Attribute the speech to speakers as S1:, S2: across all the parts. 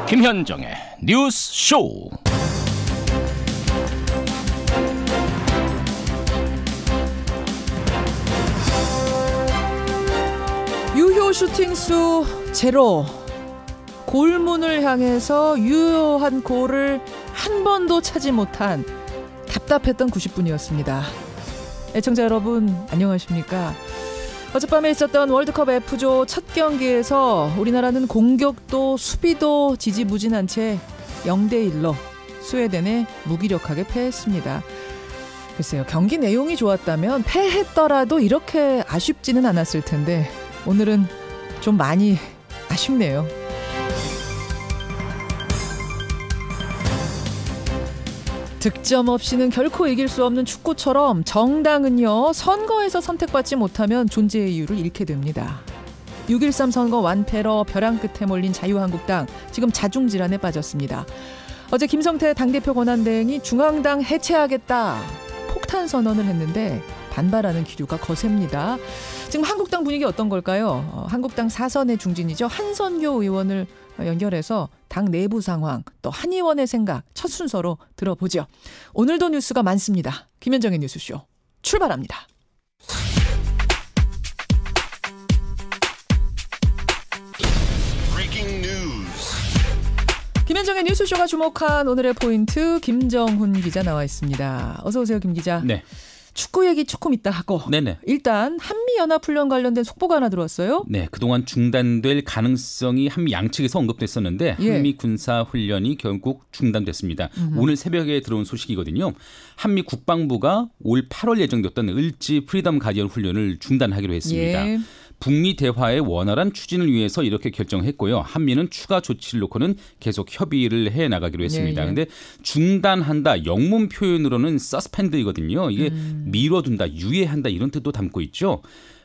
S1: 김현정의 뉴스 쇼.
S2: 유효 슈팅수 제로. 골문을 향해서 유효한 골을 한 번도 차지 못한 답답했던 90분이었습니다. 애청자 여러분 안녕하십니까? 어젯밤에 있었던 월드컵 F조 첫 경기에서 우리나라는 공격도 수비도 지지부진한 채 0대1로 스웨덴에 무기력하게 패했습니다. 글쎄요, 경기 내용이 좋았다면 패했더라도 이렇게 아쉽지는 않았을 텐데 오늘은 좀 많이 아쉽네요. 득점 없이는 결코 이길 수 없는 축구처럼 정당은요, 선거에서 선택받지 못하면 존재의 이유를 잃게 됩니다. 6.13 선거 완패로 벼랑 끝에 몰린 자유한국당, 지금 자중질환에 빠졌습니다. 어제 김성태 당대표 권한대행이 중앙당 해체하겠다 폭탄 선언을 했는데 반발하는 기류가 거셉니다. 지금 한국당 분위기 어떤 걸까요? 한국당 사선의 중진이죠. 한선교 의원을 연결해서 당 내부 상황, 또 한의원의 생각 첫 순서로 들어보죠. 오늘도 뉴스가 많습니다. 김현정의 뉴스쇼 출발합니다. 김현정의 뉴스쇼가 주목한 오늘의 포인트, 김정훈 기자 나와 있습니다. 어서 오세요, 김 기자.
S3: 네.
S2: 축구 얘기 조금 이따 하고. 네네. 일단 한미연합훈련 관련된 속보가 하나 들어왔어요.
S3: 네, 그동안 중단될 가능성이 한미 양측에서 언급됐었는데 한미 군사훈련이 결국 중단됐습니다. 오늘 새벽에 들어온 소식이거든요. 한미 국방부가 올 8월 예정됐던 을지 프리덤 가디언 훈련을 중단하기로 했습니다.
S2: 예.
S3: 북미 대화의 원활한 추진을 위해서 이렇게 결정했고요. 한미는 추가 조치를 놓고는 계속 협의를 해나가기로 했습니다. 그런데 중단한다, 영문 표현으로는 서스펜드이거든요. 이게 미뤄둔다, 유예한다 이런 뜻도 담고 있죠.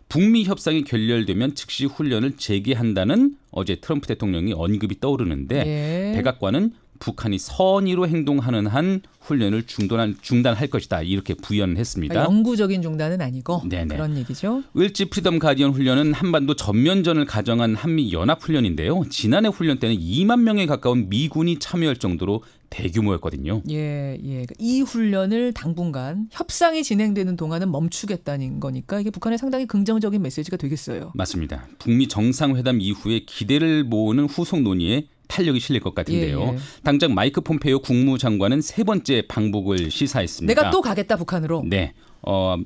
S3: 북미 협상이 결렬되면 즉시 훈련을 재개한다는 어제 트럼프 대통령이 언급이 떠오르는데 백악관은 북한이 선의로 행동하는 한 훈련을 중단할 것이다, 이렇게 부연을 했습니다.
S2: 영구적인 중단은 아니고. 네네. 그런 얘기죠.
S3: 을지 프리덤 가디언 훈련은 한반도 전면전을 가정한 한미 연합 훈련인데요. 지난해 훈련 때는 2만 명에 가까운 미군이 참여할 정도로 대규모였거든요.
S2: 예. 이 훈련을 당분간 협상이 진행되는 동안은 멈추겠다는 거니까 이게 북한에 상당히 긍정적인 메시지가 되겠어요.
S3: 맞습니다. 북미 정상회담 이후에 기대를 모으는 후속 논의에 탄력이 실릴 것 같은데요. 당장 마이크 폼페이오 국무장관은 세 번째 방북을 시사했습니다.
S2: 내가 또 가겠다, 북한으로.
S3: 네.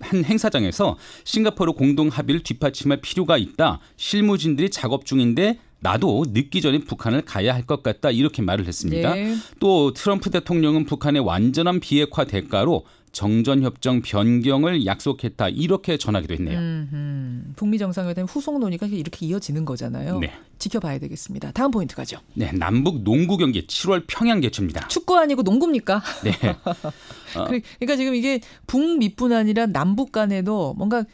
S3: 한 행사장에서 싱가포르 공동 합의를 뒷받침할 필요가 있다. 실무진들이 작업 중인데 나도 늦기 전에 북한을 가야 할 것 같다, 이렇게 말을 했습니다. 또 트럼프 대통령은 북한의 완전한 비핵화 대가로 정전협정 변경을 약속했다, 이렇게 전하기도 했네요.
S2: 북미 정상회담 후속 논의가 이렇게 이어지는 거잖아요. 네. 지켜봐야 되겠습니다. 다음 포인트 가죠.
S3: 네, 남북 농구 경기 7월 평양 개최입니다.
S2: 축구 아니고 농구입니까?
S3: 네.
S2: 그러니까 지금 이게 북미뿐 아니라 남북 간에도 뭔가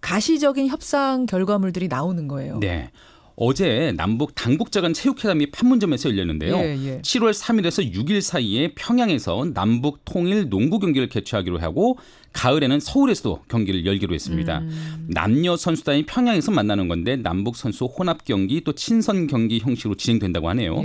S2: 가시적인 협상 결과물들이 나오는 거예요.
S3: 네. 어제 남북 당국자 간 체육회담이 판문점에서 열렸는데요. 7월 3일에서 6일 사이에 평양에서 남북 통일 농구 경기를 개최하기로 하고 가을에는 서울에서도 경기를 열기로 했습니다. 남녀 선수단이 평양에서 만나는 건데 남북 선수 혼합 경기 또 친선 경기 형식으로 진행된다고 하네요.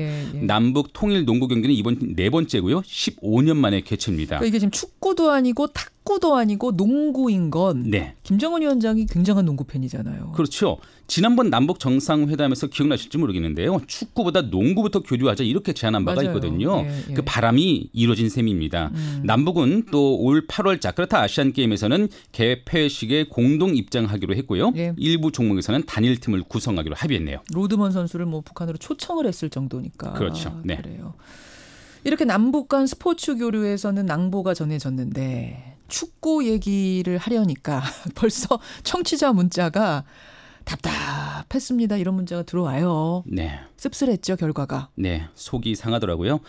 S3: 남북 통일 농구 경기는 이번 네 번째고요. 15년 만에 개최입니다.
S2: 그러니까 이게 지금 축구도 아니고 탁구도 아니고 농구인 건 김정은 위원장이 굉장한 농구 팬이잖아요.
S3: 그렇죠. 지난번 남북 정상회담에서 기억나실지 모르겠는데요. 축구보다 농구부터 교류하자, 이렇게 제안한 바가 있거든요. 그 바람이 이루어진 셈입니다. 남북은 또 올 8월 자카르타 아시안게임에서는 개폐식에 공동 입장하기로 했고요. 일부 종목에서는 단일팀을 구성하기로 합의했네요.
S2: 로드먼 선수를 북한으로 초청을 했을 정도니까.
S3: 그렇죠. 네.
S2: 그래요. 이렇게 남북 간 스포츠 교류에서는 낭보가 전해졌는데 축구 얘기를 하려니까 벌써 청취자 문자가 답답했습니다, 이런 문자가 들어와요.
S3: 네.
S2: 씁쓸했죠, 결과가.
S3: 네, 속이 상하더라고요.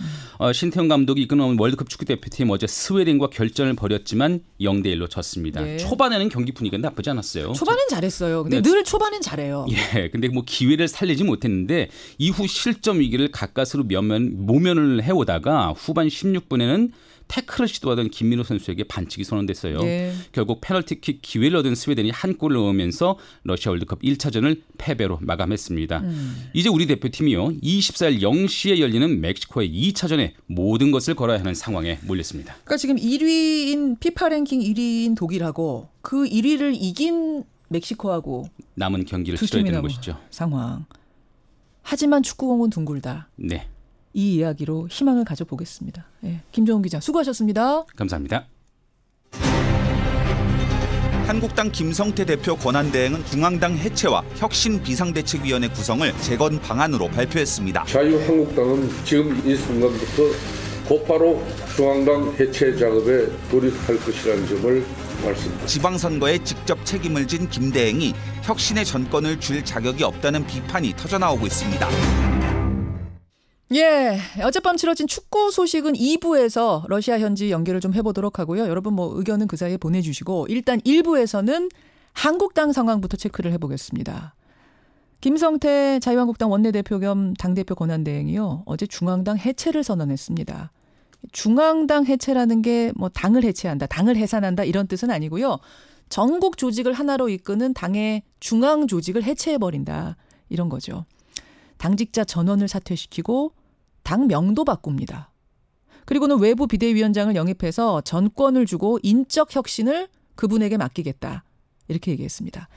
S3: 신태용 감독이 이끄는 월드컵 축구대표팀 어제 스웨덴과 결전을 벌였지만 0대1로 졌습니다. 초반에는 경기 분위기가 나쁘지 않았어요.
S2: 초반엔 잘했어요. 근데 늘 초반엔 잘해요.
S3: 근데 기회를 살리지 못했는데 이후 실점 위기를 가까스로 모면을 해오다가 후반 16분에는 태클을 시도하던 김민호 선수에게 반칙이 선언됐어요.
S2: 예.
S3: 결국 페널티킥 기회를 얻은 스웨덴이 한 골을 넣으면서 러시아 월드컵 1차전을 패배로 마감했습니다. 이제 우리 대표팀이요. 24일 0시에 열리는 멕시코의 2차전에 모든 것을 걸어야 하는 상황에 몰렸습니다.
S2: 그러니까 지금 1위인 피파 랭킹 1위인 독일하고 그 1위를 이긴 멕시코하고
S3: 남은 경기를
S2: 두
S3: 치러야
S2: 팀이
S3: 되는
S2: 남은
S3: 것이죠.
S2: 상황. 하지만 축구공은 둥글다.
S3: 네,
S2: 이 이야기로 희망을 가져보겠습니다. 예, 김정은 기자 수고하셨습니다.
S3: 감사합니다.
S4: 한국당 김성태 대표 권한대행은 중앙당 해체와 혁신 비상대책위원회 구성을 재건 방안으로 발표했습니다.
S5: 자유한국당은 지금 이 순간부터 곧바로 중앙당 해체 작업에 돌입할 것이라는 점을 말씀드립니다.
S4: 지방선거에 직접 책임을 진 김대행이 혁신의 전권을 줄 자격이 없다는 비판이 터져나오고 있습니다.
S2: 예, 어젯밤 치러진 축구 소식은 2부에서 러시아 현지 연결을 좀 해보도록 하고요. 여러분 뭐 의견은 그 사이에 보내주시고 일단 1부에서는 한국당 상황부터 체크를 해보겠습니다. 김성태 자유한국당 원내대표 겸 당대표 권한대행이요. 어제 중앙당 해체를 선언했습니다. 중앙당 해체라는 게 뭐 당을 해체한다, 당을 해산한다 이런 뜻은 아니고요. 전국 조직을 하나로 이끄는 당의 중앙 조직을 해체해버린다 이런 거죠. 당직자 전원을 사퇴시키고 당 명도 바꿉니다. 그리고는 외부 비대위원장을 영입해서 전권을 주고 인적 혁신을 그분에게 맡기겠다. 이렇게 얘기했습니다.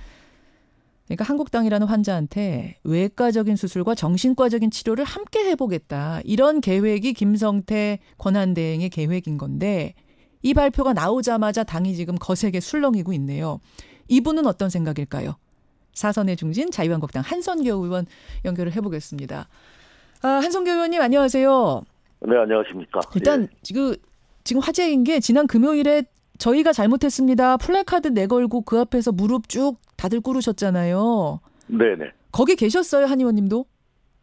S2: 그러니까 한국당이라는 환자한테 외과적인 수술과 정신과적인 치료를 함께 해보겠다. 이런 계획이 김성태 권한대행의 계획인 건데 이 발표가 나오자마자 당이 지금 거세게 술렁이고 있네요. 이분은 어떤 생각일까요? 사선의 중진 자유한국당 한선교 의원 연결을 해보겠습니다. 한선교 의원님 안녕하세요.
S6: 네, 안녕하십니까.
S2: 일단 지금 화제인 게 지난 금요일에 저희가 잘못했습니다. 플래카드 내걸고 그 앞에서 무릎 쭉 다들 꿇으셨잖아요.
S6: 네네.
S2: 거기 계셨어요, 한 의원님도?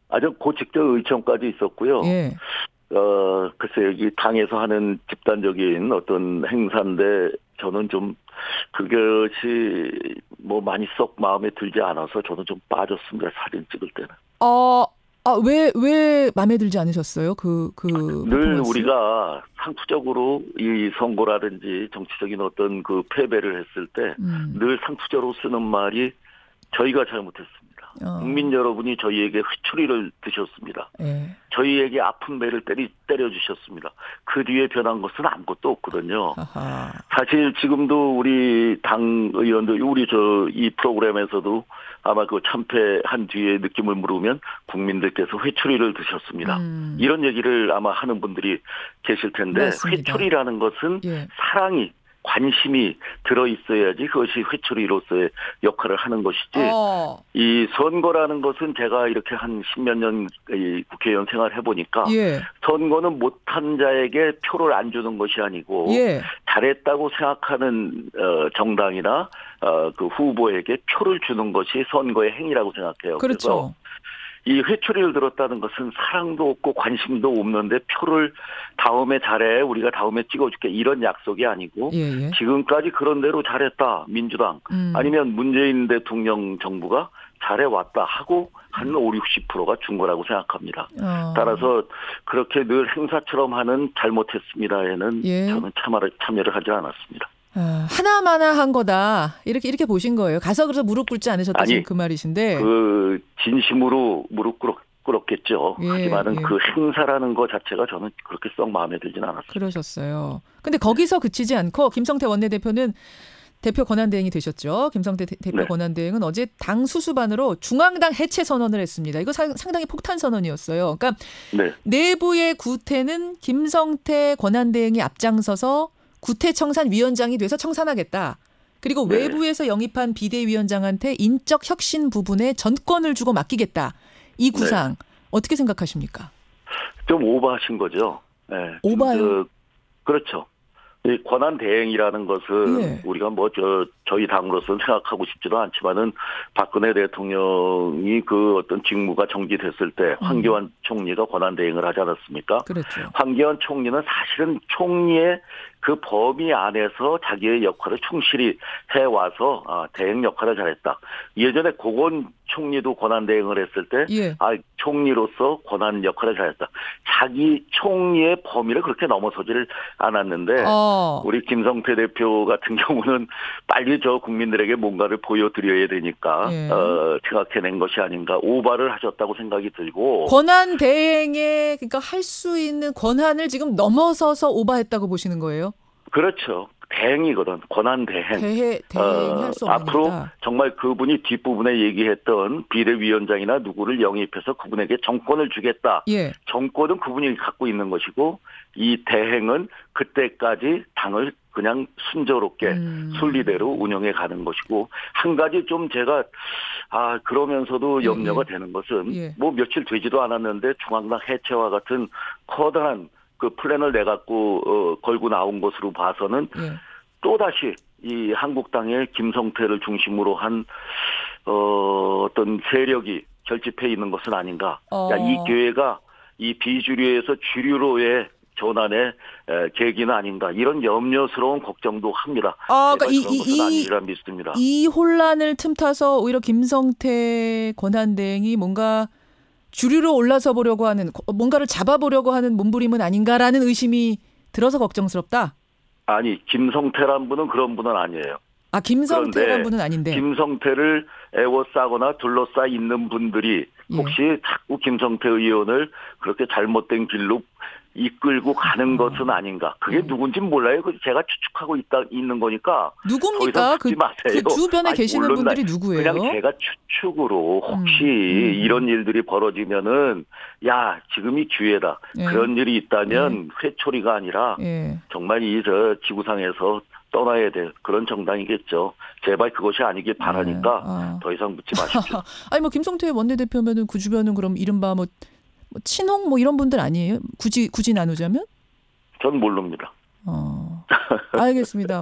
S6: 아주 고직적 의청까지 있었고요.
S2: 예.
S6: 글쎄 여기 당에서 하는 집단적인 어떤 행사인데 저는 좀 그것이 뭐 많이 썩 마음에 들지 않아서 저는 좀 빠졌습니다. 사진 찍을 때는.
S2: 왜 마음에 들지 않으셨어요? 늘
S6: 늘 우리가 상투적으로 이 선거라든지 정치적인 어떤 그 패배를 했을 때 늘 상투적으로 쓰는 말이 저희가 잘못했습니다. 국민 여러분이 저희에게 회초리를 드셨습니다.
S2: 예.
S6: 저희에게 아픈 배를 때려주셨습니다. 그 뒤에 변한 것은 아무것도 없거든요.
S2: 아하.
S6: 사실 지금도 우리 당 의원들, 이 프로그램에서도 아마 그 참패한 뒤에 느낌을 물으면 국민들께서 회초리를 드셨습니다. 이런 얘기를 아마 하는 분들이 계실 텐데
S2: 맞습니다.
S6: 회초리라는 것은
S2: 예.
S6: 사랑이 관심이 들어있어야지 그것이 회초리로서의 역할을 하는 것이지 이 선거라는 것은 제가 이렇게 한 10몇 년 국회의원 생활을 해보니까
S2: 예.
S6: 선거는 못한 자에게 표를 안 주는 것이 아니고
S2: 예.
S6: 잘했다고 생각하는 정당이나 그 후보에게 표를 주는 것이 선거의 행위라고 생각해요.
S2: 그렇죠.
S6: 그래서 이 회초리를 들었다는 것은 사랑도 없고 관심도 없는데 표를 다음에 잘해 우리가 다음에 찍어줄게 이런 약속이 아니고
S2: 예.
S6: 지금까지 그런 대로 잘했다 민주당 아니면 문재인 대통령 정부가 잘해왔다 하고 한 50~60%가 준 거라고 생각합니다. 따라서 그렇게 늘 행사처럼 하는 잘못했습니다에는
S2: 예.
S6: 저는 참여를 하지 않았습니다.
S2: 하나마나 한 거다. 이렇게 보신 거예요. 가서 그래서 무릎 꿇지 않으셨다.
S6: 아니,
S2: 그 말이신데.
S6: 그 진심으로 무릎 꿇었겠죠.
S2: 예,
S6: 하지만은
S2: 예.
S6: 그 행사라는 거 자체가 저는 그렇게 썩 마음에 들지는 않았어요.
S2: 그러셨어요. 근데 거기서 그치지 않고 김성태 원내대표는 대표 권한대행이 되셨죠. 김성태 대표
S6: 네.
S2: 권한대행은 어제 당 수수반으로 중앙당 해체 선언을 했습니다. 이거 상당히 폭탄 선언이었어요. 그러니까
S6: 네.
S2: 내부의 구태는 김성태 권한대행이 앞장서서 구태청산 위원장이 돼서 청산하겠다. 그리고
S6: 네.
S2: 외부에서 영입한 비대위원장한테 인적 혁신 부분에 전권을 주고 맡기겠다. 이 구상 어떻게 생각하십니까?
S6: 좀 오버하신 거죠. 네.
S2: 오바요?
S6: 그렇죠. 이 권한 대행이라는 것은
S2: 예.
S6: 우리가 저희 당으로서는 생각하고 싶지도 않지만은 박근혜 대통령이 그 어떤 직무가 정지됐을 때 황교안 총리가 권한 대행을 하지 않았습니까?
S2: 그렇죠.
S6: 황교안 총리는 사실은 총리의 그 범위 안에서 자기의 역할을 충실히 해와서 대행 역할을 잘했다. 예전에 고건 총리도 권한 대행을 했을 때,
S2: 예.
S6: 총리로서 권한 역할을 잘했다. 자기 총리의 범위를 그렇게 넘어서지를 않았는데, 우리 김성태 대표 같은 경우는 빨리 저 국민들에게 뭔가를 보여드려야 되니까,
S2: 예.
S6: 생각해낸 것이 아닌가, 오바를 하셨다고 생각이 들고.
S2: 권한 대행에, 그러니까 할 수 있는 권한을 지금 넘어서서 오바했다고 보시는 거예요?
S6: 그렇죠. 대행이거든. 권한 대행.
S2: 대행할 수 없는
S6: 앞으로
S2: 거다.
S6: 정말 그분이 뒷부분에 얘기했던 비대위원장이나 누구를 영입해서 그분에게 정권을 주겠다.
S2: 예.
S6: 정권은 그분이 갖고 있는 것이고 이 대행은 그때까지 당을 그냥 순조롭게 순리대로 운영해 가는 것이고 한 가지 좀 제가 그러면서도 염려가 되는 것은 뭐 며칠 되지도 않았는데 중앙당 해체와 같은 커다란 그 플랜을 내갖고 걸고 나온 것으로 봐서는 또다시 이 한국당의 김성태를 중심으로 한 어떤 세력이 결집해 있는 것은 아닌가. 이 기회가 이 비주류에서 주류로의 전환의 계기는 아닌가. 이런 염려스러운 걱정도 합니다.
S2: 그러니까
S6: 그런 것은 아니라 믿습니다.
S2: 이 혼란을 틈타서 오히려 김성태 권한대행이 뭔가 주류로 올라서 보려고 하는, 뭔가를 잡아보려고 하는 몸부림은 아닌가라는 의심이 들어서 걱정스럽다? 아니,
S6: 김성태란 분은 그런 분은 아니에요.
S2: 김성태란 분은 아닌데.
S6: 김성태를 애워싸거나 둘러싸 있는 분들이 혹시 자꾸 김성태 의원을 그렇게 잘못된 길로 이끌고 가는 것은 아닌가. 그게 누군지 몰라요. 제가 추측하고 있는 거니까.
S2: 누굽니까? 그 주변에 계시는 분들이 누구예요?
S6: 그냥 제가 추측으로 혹시 이런 일들이 벌어지면은 지금이 기회다. 그런 일이 있다면 회초리가 아니라 정말 지구상에서 떠나야 될 그런 정당이겠죠. 제발 그것이 아니길 바라니까 더 이상 묻지 마십시오.
S2: 아니 김성태 원내대표면은 그 주변은 그럼 이른바 뭐 친홍 이런 분들 아니에요? 굳이 나누자면?
S6: 전 모릅니다.
S2: 알겠습니다.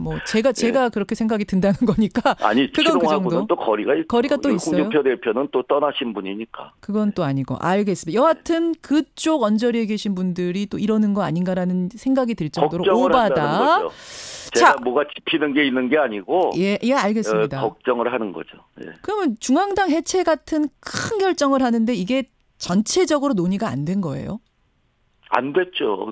S2: 제가 그렇게 생각이 든다는 거니까.
S6: 아니, 친홍하고는 또 거리가
S2: 또 있어요.
S6: 홍준표 대표는 또 떠나신 분이니까.
S2: 그건 또 아니고. 알겠습니다. 여하튼 그쪽 언저리에 계신 분들이 또 이러는 거 아닌가라는 생각이 들 정도로 오바다.
S6: 제가 뭐가 짚히는 게 있는 게 아니고.
S2: 예, 알겠습니다.
S6: 걱정을 하는 거죠. 예.
S2: 그러면 중앙당 해체 같은 큰 결정을 하는데 이게 전체적으로 논의가 안 된 거예요?
S6: 안 됐죠.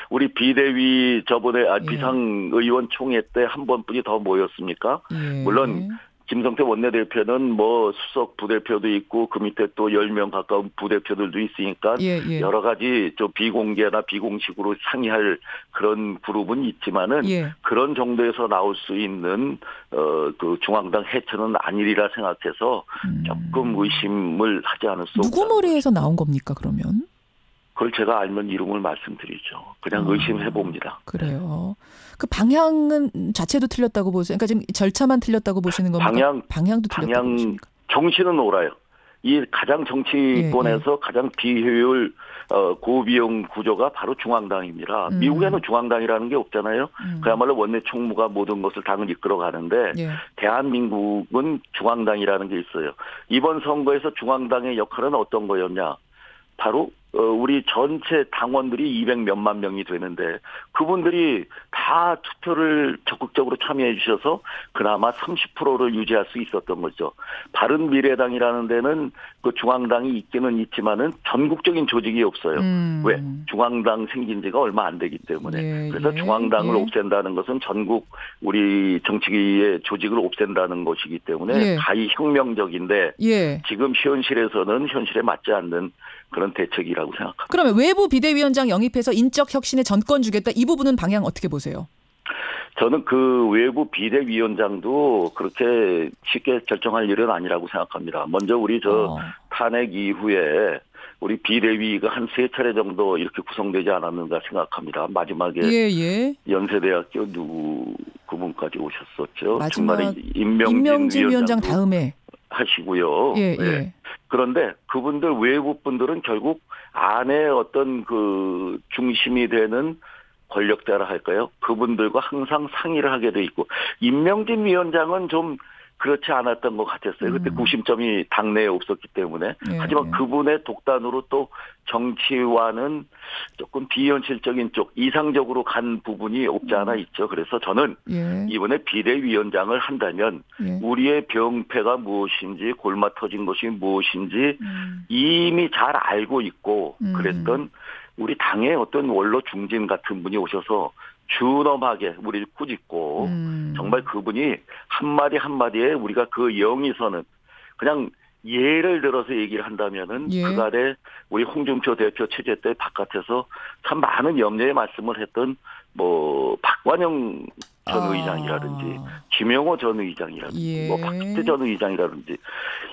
S6: 우리 비대위 저번에 비상의원 총회 때 한 번뿐이 더 모였습니까? 물론 김성태 원내대표는 수석 부대표도 있고 그 밑에 또 10명 가까운 부대표들도 있으니까 여러 가지 좀 비공개나 비공식으로 상의할 그런 그룹은 있지만은 그런 정도에서 나올 수 있는 그 중앙당 해체는 아니리라 생각해서 조금 의심을 하지 않을 수 없다.
S2: 누구 머리에서 나온 겁니까 그러면?
S6: 그걸 제가 알면 이름을 말씀드리죠. 그냥 의심해 봅니다.
S2: 그래요. 그 방향은 자체도 틀렸다고 보세요? 그러니까 지금 절차만 틀렸다고 보시는 겁니까? 방향도 틀렸다고 보십니까?
S6: 정신은 옳아요. 이 가장 정치권에서 가장 비효율 고비용 구조가 바로 중앙당입니다. 미국에는 중앙당이라는 게 없잖아요. 그야말로 원내 총무가 모든 것을 당을 이끌어 가는데 대한민국은 중앙당이라는 게 있어요. 이번 선거에서 중앙당의 역할은 어떤 거였냐? 바로 우리 전체 당원들이 200몇만 명이 되는데 그분들이 다 투표를 적극적으로 참여해 주셔서 그나마 30%를 유지할 수 있었던 거죠. 바른미래당이라는 데는 그 중앙당이 있기는 있지만은 전국적인 조직이 없어요. 왜? 중앙당 생긴 지가 얼마 안 되기 때문에. 그래서 중앙당을 없앤다는 것은 전국 우리 정치계의 조직을 없앤다는 것이기 때문에 가히 혁명적인데 지금 현실에서는 현실에 맞지 않는 그런 대책이라고 생각합니다.
S2: 그러면 외부 비대위원장 영입해서 인적 혁신에 전권 주겠다. 이 부분은 방향 어떻게 보세요?
S6: 저는 그 외부 비대위원장도 그렇게 쉽게 결정할 일은 아니라고 생각합니다. 먼저 우리 탄핵 이후에 우리 비대위가 한 3차례 정도 이렇게 구성되지 않았는가 생각합니다. 마지막에 연세대학교 그분까지 오셨었죠.
S2: 마지막 임명진 위원장 다음에
S6: 하시고요. 그런데 그분들 외부 분들은 결국 안에 어떤 그 중심이 되는 권력자라 할까요? 그분들과 항상 상의를 하게 돼 있고 임명진 위원장은 좀 그렇지 않았던 것 같았어요. 그때 구심점이 당내에 없었기 때문에.
S2: 예,
S6: 하지만
S2: 예.
S6: 그분의 독단으로 또 정치와는 조금 비현실적인 쪽, 이상적으로 간 부분이 없지 않아 있죠. 그래서 저는
S2: 예.
S6: 이번에 비대위원장을 한다면
S2: 예.
S6: 우리의 병폐가 무엇인지, 골마 터진 것이 무엇인지 이미 잘 알고 있고 그랬던 우리 당의 어떤 원로 중진 같은 분이 오셔서 준엄하게 우리를 꾸짖고 정말 그분이 한마디 한마디에 우리가 그 영의선은 그냥 예를 들어서 얘기를 한다면은
S2: 예.
S6: 그간에 우리 홍준표 대표 체제 때 바깥에서 참 많은 염려의 말씀을 했던 뭐 박관영 전 의장이라든지 김영호 전 의장이라든지
S2: 예.
S6: 뭐 박주태 전 의장이라든지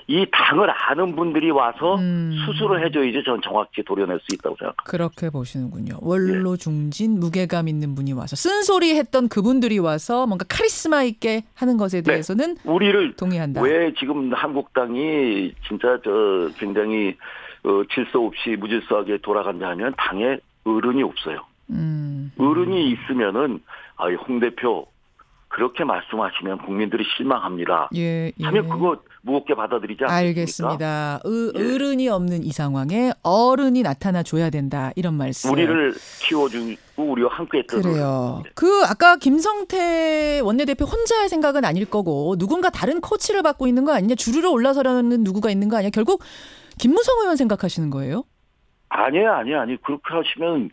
S6: 이 당을 아는 분들이 와서 수술을 해줘야지 전 정확히 도려낼 수 있다고 생각합니다.
S2: 그렇게 보시는군요. 원로 중진 무게감 있는 분이 와서 쓴소리 했던 그분들이 와서 뭔가 카리스마 있게 하는 것에 대해서는
S6: 우리를
S2: 동의한다.
S6: 왜 지금 한국당이 진짜 굉장히 질서 없이 무질서하게 돌아간다 하면 당에 어른이 없어요. 어른이 있으면은 홍 대표 그렇게 말씀하시면 국민들이 실망합니다.
S2: 예, 예.
S6: 하면 그거 무겁게 받아들이지 않습니까?
S2: 알겠습니다. 어른이 없는 이 상황에 어른이 나타나 줘야 된다. 이런 말씀.
S6: 우리를 키워주고 우리와 함께했던
S2: 그래요. 그 아까 김성태 원내대표 혼자의 생각은 아닐 거고 누군가 다른 코치를 받고 있는 거 아니냐. 주르르 올라서려는 누구가 있는 거 아니냐. 결국 김무성 의원 생각하시는 거예요?
S6: 아니에요. 그렇게 하시면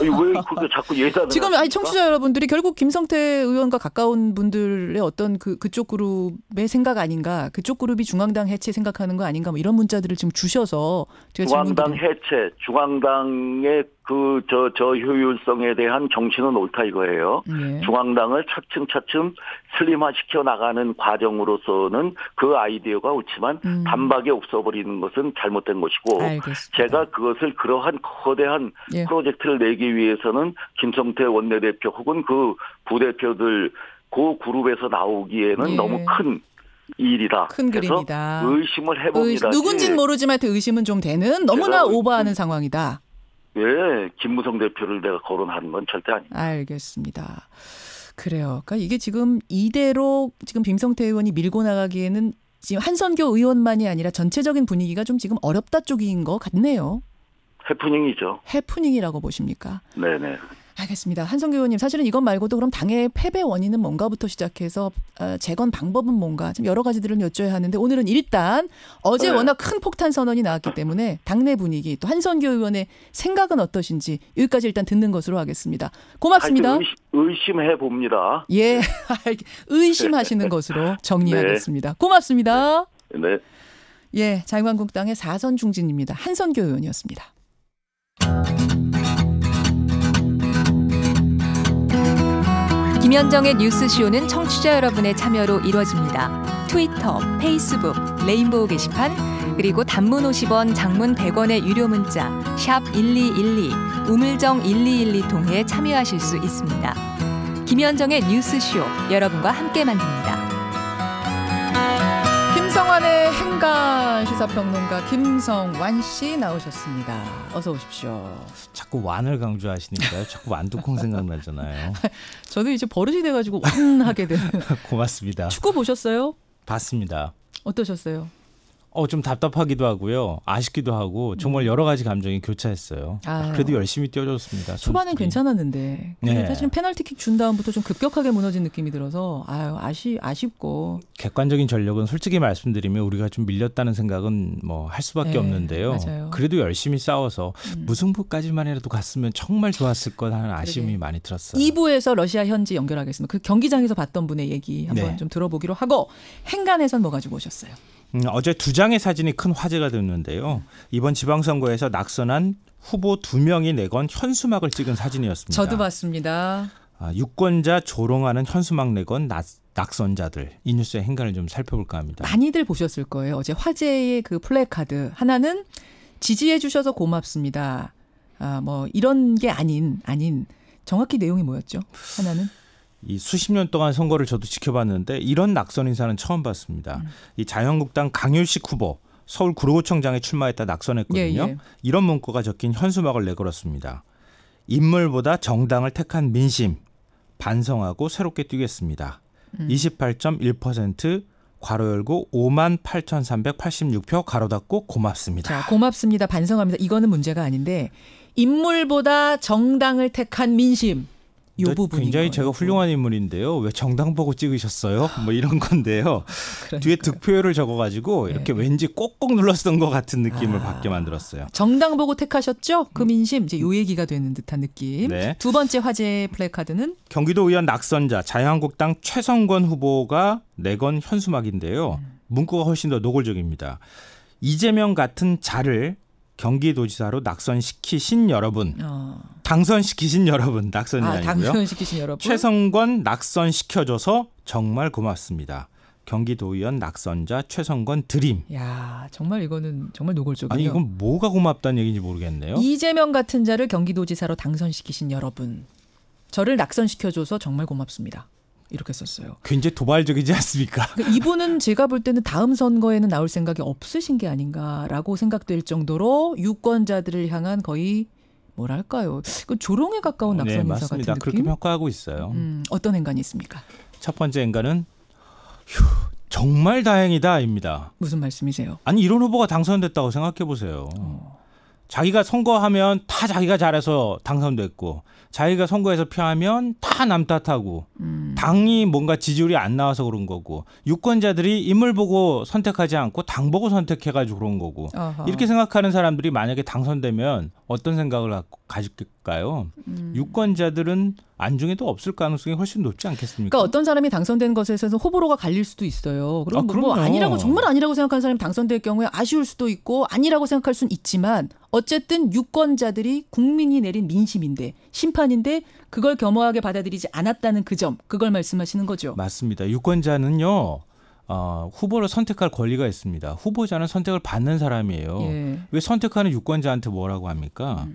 S6: 왜 그렇게 자꾸 예단을
S2: 지금
S6: 하십니까?
S2: 청취자 여러분들이 결국 김성태 의원과 가까운 분들의 어떤 그쪽 그룹의 생각 아닌가, 그쪽 그룹이 중앙당 해체 생각하는 거 아닌가, 뭐 이런 문자들을 지금 주셔서 제가
S6: 중앙당 해체, 중앙당의 저 효율성에 대한 정신은 옳다 이거예요.
S2: 예.
S6: 중앙당을 차츰 슬림화시켜 나가는 과정으로서는 그 아이디어가 옳지만 단박에 없어버리는 것은 잘못된 것이고
S2: 알겠습니다.
S6: 제가 그것을 그러한 거대한
S2: 예.
S6: 프로젝트를 내기 위해서는 김성태 원내대표 혹은 그 부대표들 그 그룹에서 나오기에는
S2: 예.
S6: 너무 큰 일이다.
S2: 큰
S6: 그래서
S2: 그림이다.
S6: 의심을 해봅니다.
S2: 누군진 모르지만 하여튼 의심은 좀 되는 너무나 오버하는 상황이다.
S6: 예, 김무성 대표를 내가 거론하는 건 절대 아닙니다.
S2: 알겠습니다. 그래요. 그러니까 이게 지금 이대로 지금 김성태 의원이 밀고 나가기에는 지금 한선교 의원만이 아니라 전체적인 분위기가 좀 지금 어렵다 쪽인 것 같네요.
S6: 해프닝이죠.
S2: 해프닝이라고 보십니까?
S6: 네네.
S2: 알겠습니다. 한성교 의원님, 사실은 이것 말고도 그럼 당의 패배 원인은 뭔가부터 시작해서 재건 방법은 뭔가 좀 여러 가지들을 여쭤야 하는데 오늘은 일단 어제
S6: 네.
S2: 워낙 큰 폭탄 선언이 나왔기 때문에 당내 분위기 또 한성교 의원의 생각은 어떠신지 여기까지 일단 듣는 것으로 하겠습니다. 고맙습니다.
S6: 의심해 봅니다.
S2: 예, 의심하시는 것으로 정리하겠습니다. 고맙습니다.
S6: 네.
S2: 예, 자유한국당의 4선 중진입니다. 한선교 의원이었습니다.
S7: 김현정의 뉴스쇼는 청취자 여러분의 참여로 이루어집니다. 트위터, 페이스북, 레인보우 게시판, 그리고 단문 50원, 장문 100원의 유료 문자 샵 1212, 우물정 1212 통해 참여하실 수 있습니다. 김현정의 뉴스쇼, 여러분과 함께 만듭니다.
S2: 김성환의 행간 시사평론가 김성완 씨 나오셨습니다. 어서 오십시오.
S8: 자꾸 완을 강조하시니까요. 자꾸 완두콩 생각나잖아요.
S2: 저도 이제 버릇이 돼가지고 완하게 되는.
S8: 고맙습니다.
S2: 축구 보셨어요?
S8: 봤습니다.
S2: 어떠셨어요?
S8: 좀 답답하기도 하고요. 아쉽기도 하고 정말 여러 가지 감정이 교차했어요. 그래도 열심히 뛰어줬습니다.
S2: 초반엔 괜찮았는데
S8: 네.
S2: 사실은 페널티킥 준 다음부터 좀 급격하게 무너진 느낌이 들어서 아쉽고.
S8: 객관적인 전력은 솔직히 말씀드리면 우리가 좀 밀렸다는 생각은 뭐 할 수밖에
S2: 네,
S8: 없는데요.
S2: 맞아요.
S8: 그래도 열심히 싸워서 무승부까지만이라도 갔으면 정말 좋았을 것 하는 아쉬움이
S2: 그러게.
S8: 많이 들었어요.
S2: 2부에서 러시아 현지 연결하겠습니다. 그 경기장에서 봤던 분의 얘기 한번 좀 들어보기로 하고 행간에선 뭐 가지고 오셨어요?
S8: 어제 2장의 사진이 큰 화제가 됐는데요. 이번 지방선거에서 낙선한 후보 2명이 내건 현수막을 찍은 사진이었습니다.
S2: 저도 봤습니다.
S8: 유권자 조롱하는 현수막 내건 낙선자들. 이 뉴스의 행간을 좀 살펴볼까 합니다.
S2: 많이들 보셨을 거예요. 어제 화제의 그 플래카드 하나는 지지해 주셔서 고맙습니다. 뭐 이런 게 아닌 정확히 내용이 뭐였죠? 하나는
S8: 이 수십 년 동안 선거를 저도 지켜봤는데 이런 낙선 인사는 처음 봤습니다. 이 자유한국당 강효식 후보 서울 구로구청장에 출마했다 낙선했거든요.
S2: 예.
S8: 이런 문구가 적힌 현수막을 내걸었습니다. 인물보다 정당을 택한 민심 반성하고 새롭게 뛰겠습니다. 28.1% 괄호 열고 58,386표 가로 닫고 고맙습니다.
S2: 자, 고맙습니다. 반성합니다. 이거는 문제가 아닌데 인물보다 정당을 택한 민심. 요 부분이
S8: 굉장히 제가 훌륭한 인물인데요. 왜 정당 보고 찍으셨어요? 뭐 이런 건데요. 뒤에 득표율을 적어가지고 이렇게 왠지 꼭꼭 눌렀던 것 같은 느낌을 받게 만들었어요.
S2: 정당 보고 택하셨죠? 그 민심 이제 요 얘기가 되는 듯한 느낌. 네. 두 번째 화제 플래카드는
S8: 경기도 의원 낙선자 자유한국당 최성권 후보가 내건 현수막인데요. 문구가 훨씬 더 노골적입니다. 이재명 같은 자를 경기도지사로 낙선시키신 여러분, 당선시키신 여러분, 낙선이 아니고요.
S2: 당선시키신 여러분.
S8: 최성권 낙선시켜줘서 정말 고맙습니다. 경기도의원 낙선자 최성권 드림.
S2: 야, 정말 이거는 정말 노골적이에요.
S8: 아니 이건 뭐가 고맙다는 얘기인지 모르겠네요.
S2: 이재명 같은 자를 경기도지사로 당선시키신 여러분, 저를 낙선시켜줘서 정말 고맙습니다. 이렇게 썼어요.
S8: 굉장히 도발적이지 않습니까?
S2: 그러니까 이분은 제가 볼 때는 다음 선거에는 나올 생각이 없으신 게 아닌가라고 생각될 정도로 유권자들을 향한 거의 뭐랄까요? 조롱에 가까운 낙선 인사 같은 느낌?
S8: 그렇게 평가하고 있어요.
S2: 어떤 행간이 있습니까?
S8: 첫 번째 행간은 정말 다행이다입니다.
S2: 무슨 말씀이세요?
S8: 아니 이런 후보가 당선됐다고 생각해 보세요. 자기가 선거하면 다 자기가 잘해서 당선됐고 자기가 선거에서 패하면 다 남 탓하고 당이 뭔가 지지율이 안 나와서 그런 거고 유권자들이 인물 보고 선택하지 않고 당 보고 선택해가지고 그런 거고 이렇게 생각하는 사람들이 만약에 당선되면 어떤 생각을 가질까요? 유권자들은 안중에도 없을 가능성이 훨씬 높지 않겠습니까?
S2: 그러니까 어떤 사람이 당선된 것에 있어서 호불호가 갈릴 수도 있어요. 그럼 뭐 아니라고 정말 아니라고 생각하는 사람이 당선될 경우에 아쉬울 수도 있고 아니라고 생각할 수는 있지만 어쨌든 유권자들이 국민이 내린 민심인데 심판인데 그걸 겸허하게 받아들이지 않았다는 그 점, 그걸 말씀하시는 거죠.
S8: 맞습니다. 유권자는요. 후보를 선택할 권리가 있습니다. 후보자는 선택을 받는 사람이에요. 예. 왜 선택하는 유권자한테 뭐라고 합니까?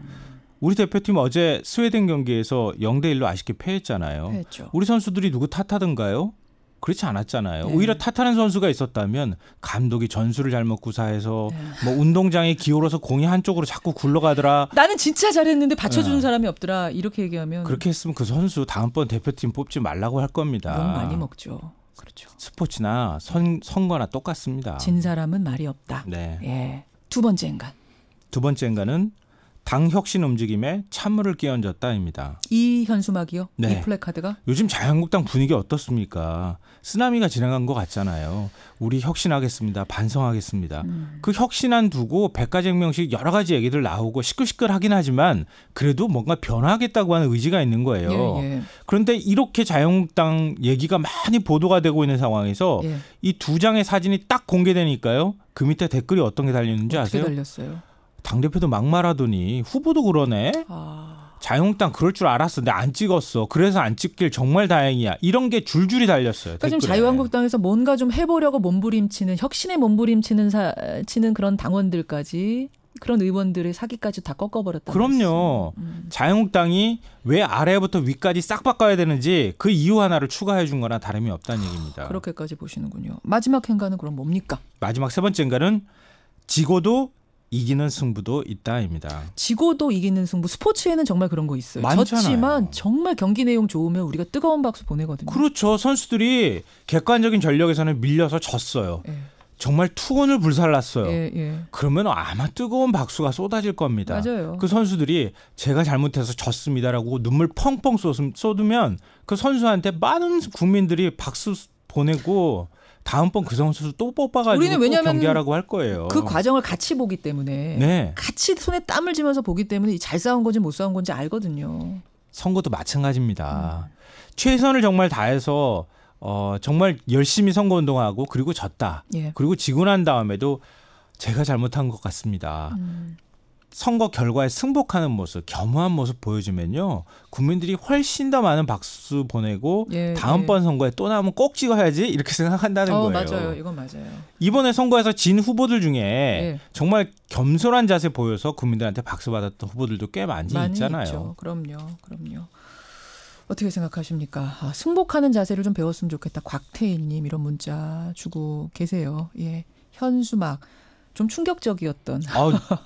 S8: 우리 대표팀 어제 스웨덴 경기에서 0대1로 아쉽게 패했잖아요.
S2: 패했죠.
S8: 우리 선수들이 누구 탓하던가요? 그렇지 않았잖아요.
S2: 네.
S8: 오히려 탓하는 선수가 있었다면 감독이 전술을 잘못 구사해서 뭐 운동장에 기울어서 공이 한쪽으로 자꾸 굴러가더라.
S2: 나는 진짜 잘했는데 받쳐주는 사람이 없더라. 이렇게 얘기하면.
S8: 그렇게 했으면 그 선수 다음번 대표팀 뽑지 말라고 할 겁니다.
S2: 너무 많이 먹죠. 그렇죠.
S8: 스포츠나 선거나 똑같습니다.
S2: 진 사람은 말이 없다.
S8: 네.
S2: 예. 두 번째 행간.
S8: 두 번째 행간은 당 혁신 움직임에 찬물을 끼얹었다입니다.
S2: 이 현수막이요?
S8: 네.
S2: 이 플래카드가?
S8: 요즘 자유한국당 분위기 어떻습니까? 쓰나미가 지나간 것 같잖아요. 우리 혁신하겠습니다. 반성하겠습니다. 그 혁신안 두고 백가쟁명식 여러 가지 얘기들 나오고 시끌시끌하긴 하지만 그래도 뭔가 변화하겠다고 하는 의지가 있는 거예요. 예. 그런데 이렇게 자유한국당 얘기가 많이 보도가 되고 있는 상황에서 이 두 장의 사진이 딱 공개되니까요. 그 밑에 댓글이 어떤 게 달렸는지 아세요?
S2: 어떻게 달렸어요?
S8: 당대표도 막말하더니 후보도 그러네. 자유한국당 그럴 줄 알았어. 근데 안 찍었어. 그래서 안 찍길 정말 다행이야. 이런 게 줄줄이 달렸어요.
S2: 그러니까 지금 자유한국당에서 뭔가 좀 해보려고 몸부림치는 혁신에 몸부림치는 치는 그런 당원들까지 그런 의원들의 사기까지 다 꺾어버렸다.
S8: 그럼요. 자유한국당이 왜 아래부터 위까지 싹 바꿔야 되는지 그 이유 하나를 추가해 준 거나 다름이 없다는 얘기입니다.
S2: 그렇게까지 보시는군요. 마지막 행간은 그럼 뭡니까?
S8: 마지막 세 번째 행간은 지고도 이기는 승부도 있다입니다.
S2: 지고도 이기는 승부. 스포츠에는 정말 그런 거 있어요.
S8: 많잖아요.
S2: 졌지만 정말 경기 내용 좋으면 우리가 뜨거운 박수 보내거든요.
S8: 그렇죠. 선수들이 객관적인 전력에서는 밀려서 졌어요.
S2: 예.
S8: 정말 투혼을 불살랐어요.
S2: 예.
S8: 그러면 아마 뜨거운 박수가 쏟아질 겁니다.
S2: 맞아요.
S8: 그 선수들이 제가 잘못해서 졌습니다라고 눈물 펑펑 쏟으면 그 선수한테 많은 국민들이 박수 보내고 다음번 그 선수 또 뽑아가지고 또 경기하라고 할 거예요.
S2: 그 과정을 같이 보기 때문에 같이 손에 땀을 쥐면서 보기 때문에 잘 싸운 건지 못 싸운 건지 알거든요.
S8: 선거도 마찬가지입니다. 최선을 정말 다해서 정말 열심히 선거운동하고 그리고 졌다. 그리고 지고 난 다음에도 제가 잘못한 것 같습니다. 선거 결과에 승복하는 모습, 겸허한 모습 보여주면요. 국민들이 훨씬 더 많은 박수 보내고 다음번 선거에 또 나오면 꼭 찍어야지 이렇게 생각한다는 거예요.
S2: 맞아요. 이건 맞아요.
S8: 이번에 선거에서 진 후보들 중에 정말 겸손한 자세 보여서 국민들한테 박수 받았던 후보들도 꽤 많이 있잖아요.
S2: 있죠. 그럼요. 어떻게 생각하십니까? 승복하는 자세를 좀 배웠으면 좋겠다. 곽태일님 이런 문자 주고 계세요. 현수막. 좀 충격적이었던.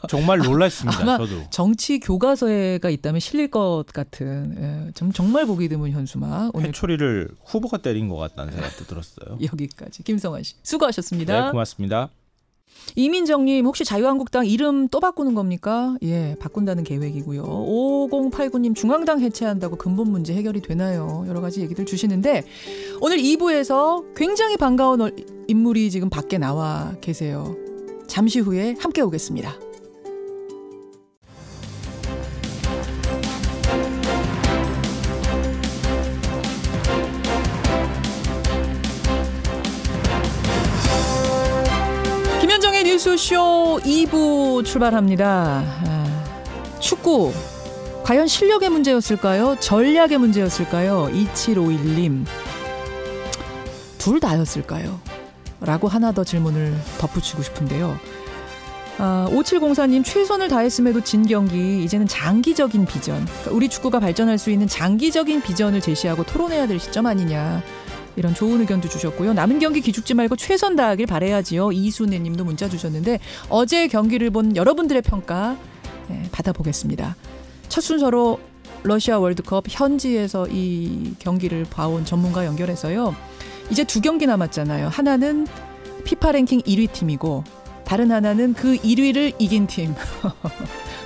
S8: 정말 놀랐습니다.
S2: 아마
S8: 저도.
S2: 정치 교과서에가 있다면 실릴 것 같은 정말 보기 드문 현수막. 오늘
S8: 해초리를 후보가 때린 것 같다는 생각도 들었어요.
S2: 여기까지 김성환 씨 수고하셨습니다.
S8: 네, 고맙습니다.
S2: 이민정님 혹시 자유한국당 이름 또 바꾸는 겁니까? 예, 바꾼다는 계획이고요. 5089님 중앙당 해체한다고 근본 문제 해결이 되나요? 여러 가지 얘기들 주시는데 오늘 2부에서 굉장히 반가운 인물이 지금 밖에 나와 계세요. 잠시 후에 함께 오겠습니다. 김현정의 뉴스쇼 2부 출발합니다. 축구 과연 실력의 문제였을까요? 전략의 문제였을까요? 2751님 둘 다였을까요? 라고 하나 더 질문을 덧붙이고 싶은데요. 5704님 최선을 다했음에도 진 경기 이제는 장기적인 비전, 그러니까 우리 축구가 발전할 수 있는 장기적인 비전을 제시하고 토론해야 될 시점 아니냐, 이런 좋은 의견도 주셨고요. 남은 경기 기죽지 말고 최선 다하길 바라야지요. 이순애 님도 문자 주셨는데 어제 경기를 본 여러분들의 평가 받아보겠습니다. 첫 순서로 러시아 월드컵 현지에서 이 경기를 봐온 전문가 연결해서요. 이제 2경기 남았잖아요. 하나는 피파 랭킹 1위 팀이고 다른 하나는 그 1위를 이긴 팀.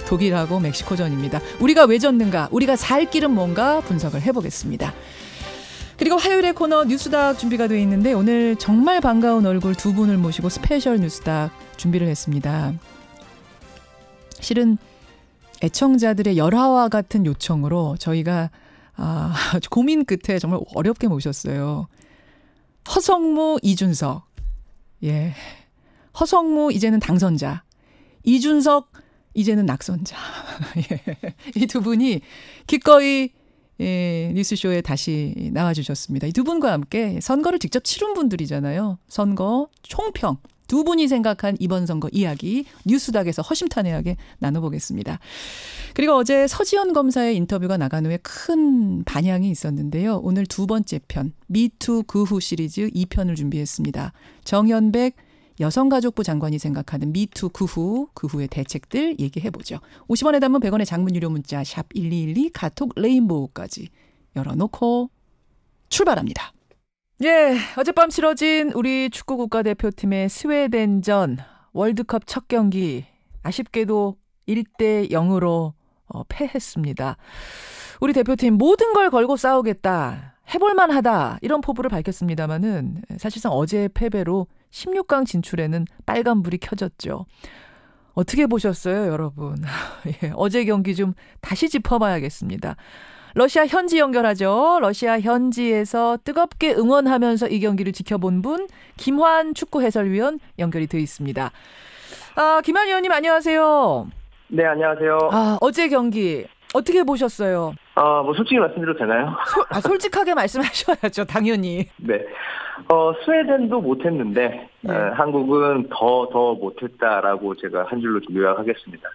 S2: 독일하고 멕시코전입니다. 우리가 왜 졌는가? 우리가 살 길은 뭔가 분석을 해보겠습니다. 그리고 화요일의 코너 뉴스닥 준비가 되어 있는데 오늘 정말 반가운 얼굴 두 분을 모시고 스페셜 뉴스닥 준비를 했습니다. 실은 애청자들의 열화와 같은 요청으로 저희가 고민 끝에 정말 어렵게 모셨어요. 허성무, 이준석. 예. 허성무 이제는 당선자. 이준석 이제는 낙선자. 예. 이 두 분이 기꺼이 뉴스쇼에 다시 나와주셨습니다. 이 두 분과 함께 선거를 직접 치른 분들이잖아요. 선거 총평. 두 분이 생각한 이번 선거 이야기 뉴스닥에서 허심탄회하게 나눠보겠습니다. 그리고 어제 서지현 검사의 인터뷰가 나간 후에 큰 반향이 있었는데요. 오늘 두 번째 편 미투 그 후 시리즈 2편을 준비했습니다. 정현백 여성가족부 장관이 생각하는 미투 그 후의 대책들 얘기해보죠. 50원에 담은 100원의 장문 유료 문자 샵 1212 카톡 레인보우까지 열어놓고 출발합니다. 예, 어젯밤 치러진 우리 축구 국가대표팀의 스웨덴전 월드컵 첫 경기 아쉽게도 1-0으로 패했습니다. 우리 대표팀 모든 걸 걸고 싸우겠다, 해볼만하다 이런 포부를 밝혔습니다마는 사실상 어제의 패배로 16강 진출에는 빨간불이 켜졌죠. 어떻게 보셨어요, 여러분? 예, 어제 경기 좀 다시 짚어봐야겠습니다. 러시아 현지 연결하죠. 러시아 현지에서 뜨겁게 응원하면서 이 경기를 지켜본 분 김환 축구 해설위원 연결이 돼 있습니다. 김환 위원님 안녕하세요.
S9: 네, 안녕하세요.
S2: 어제 경기 어떻게 보셨어요?
S9: 뭐 솔직히 말씀드려도 되나요?
S2: 솔직하게 말씀하셔야죠, 당연히.
S9: 네. 스웨덴도 못했는데 네. 한국은 더 못했다라고 제가 한 줄로 좀 요약하겠습니다.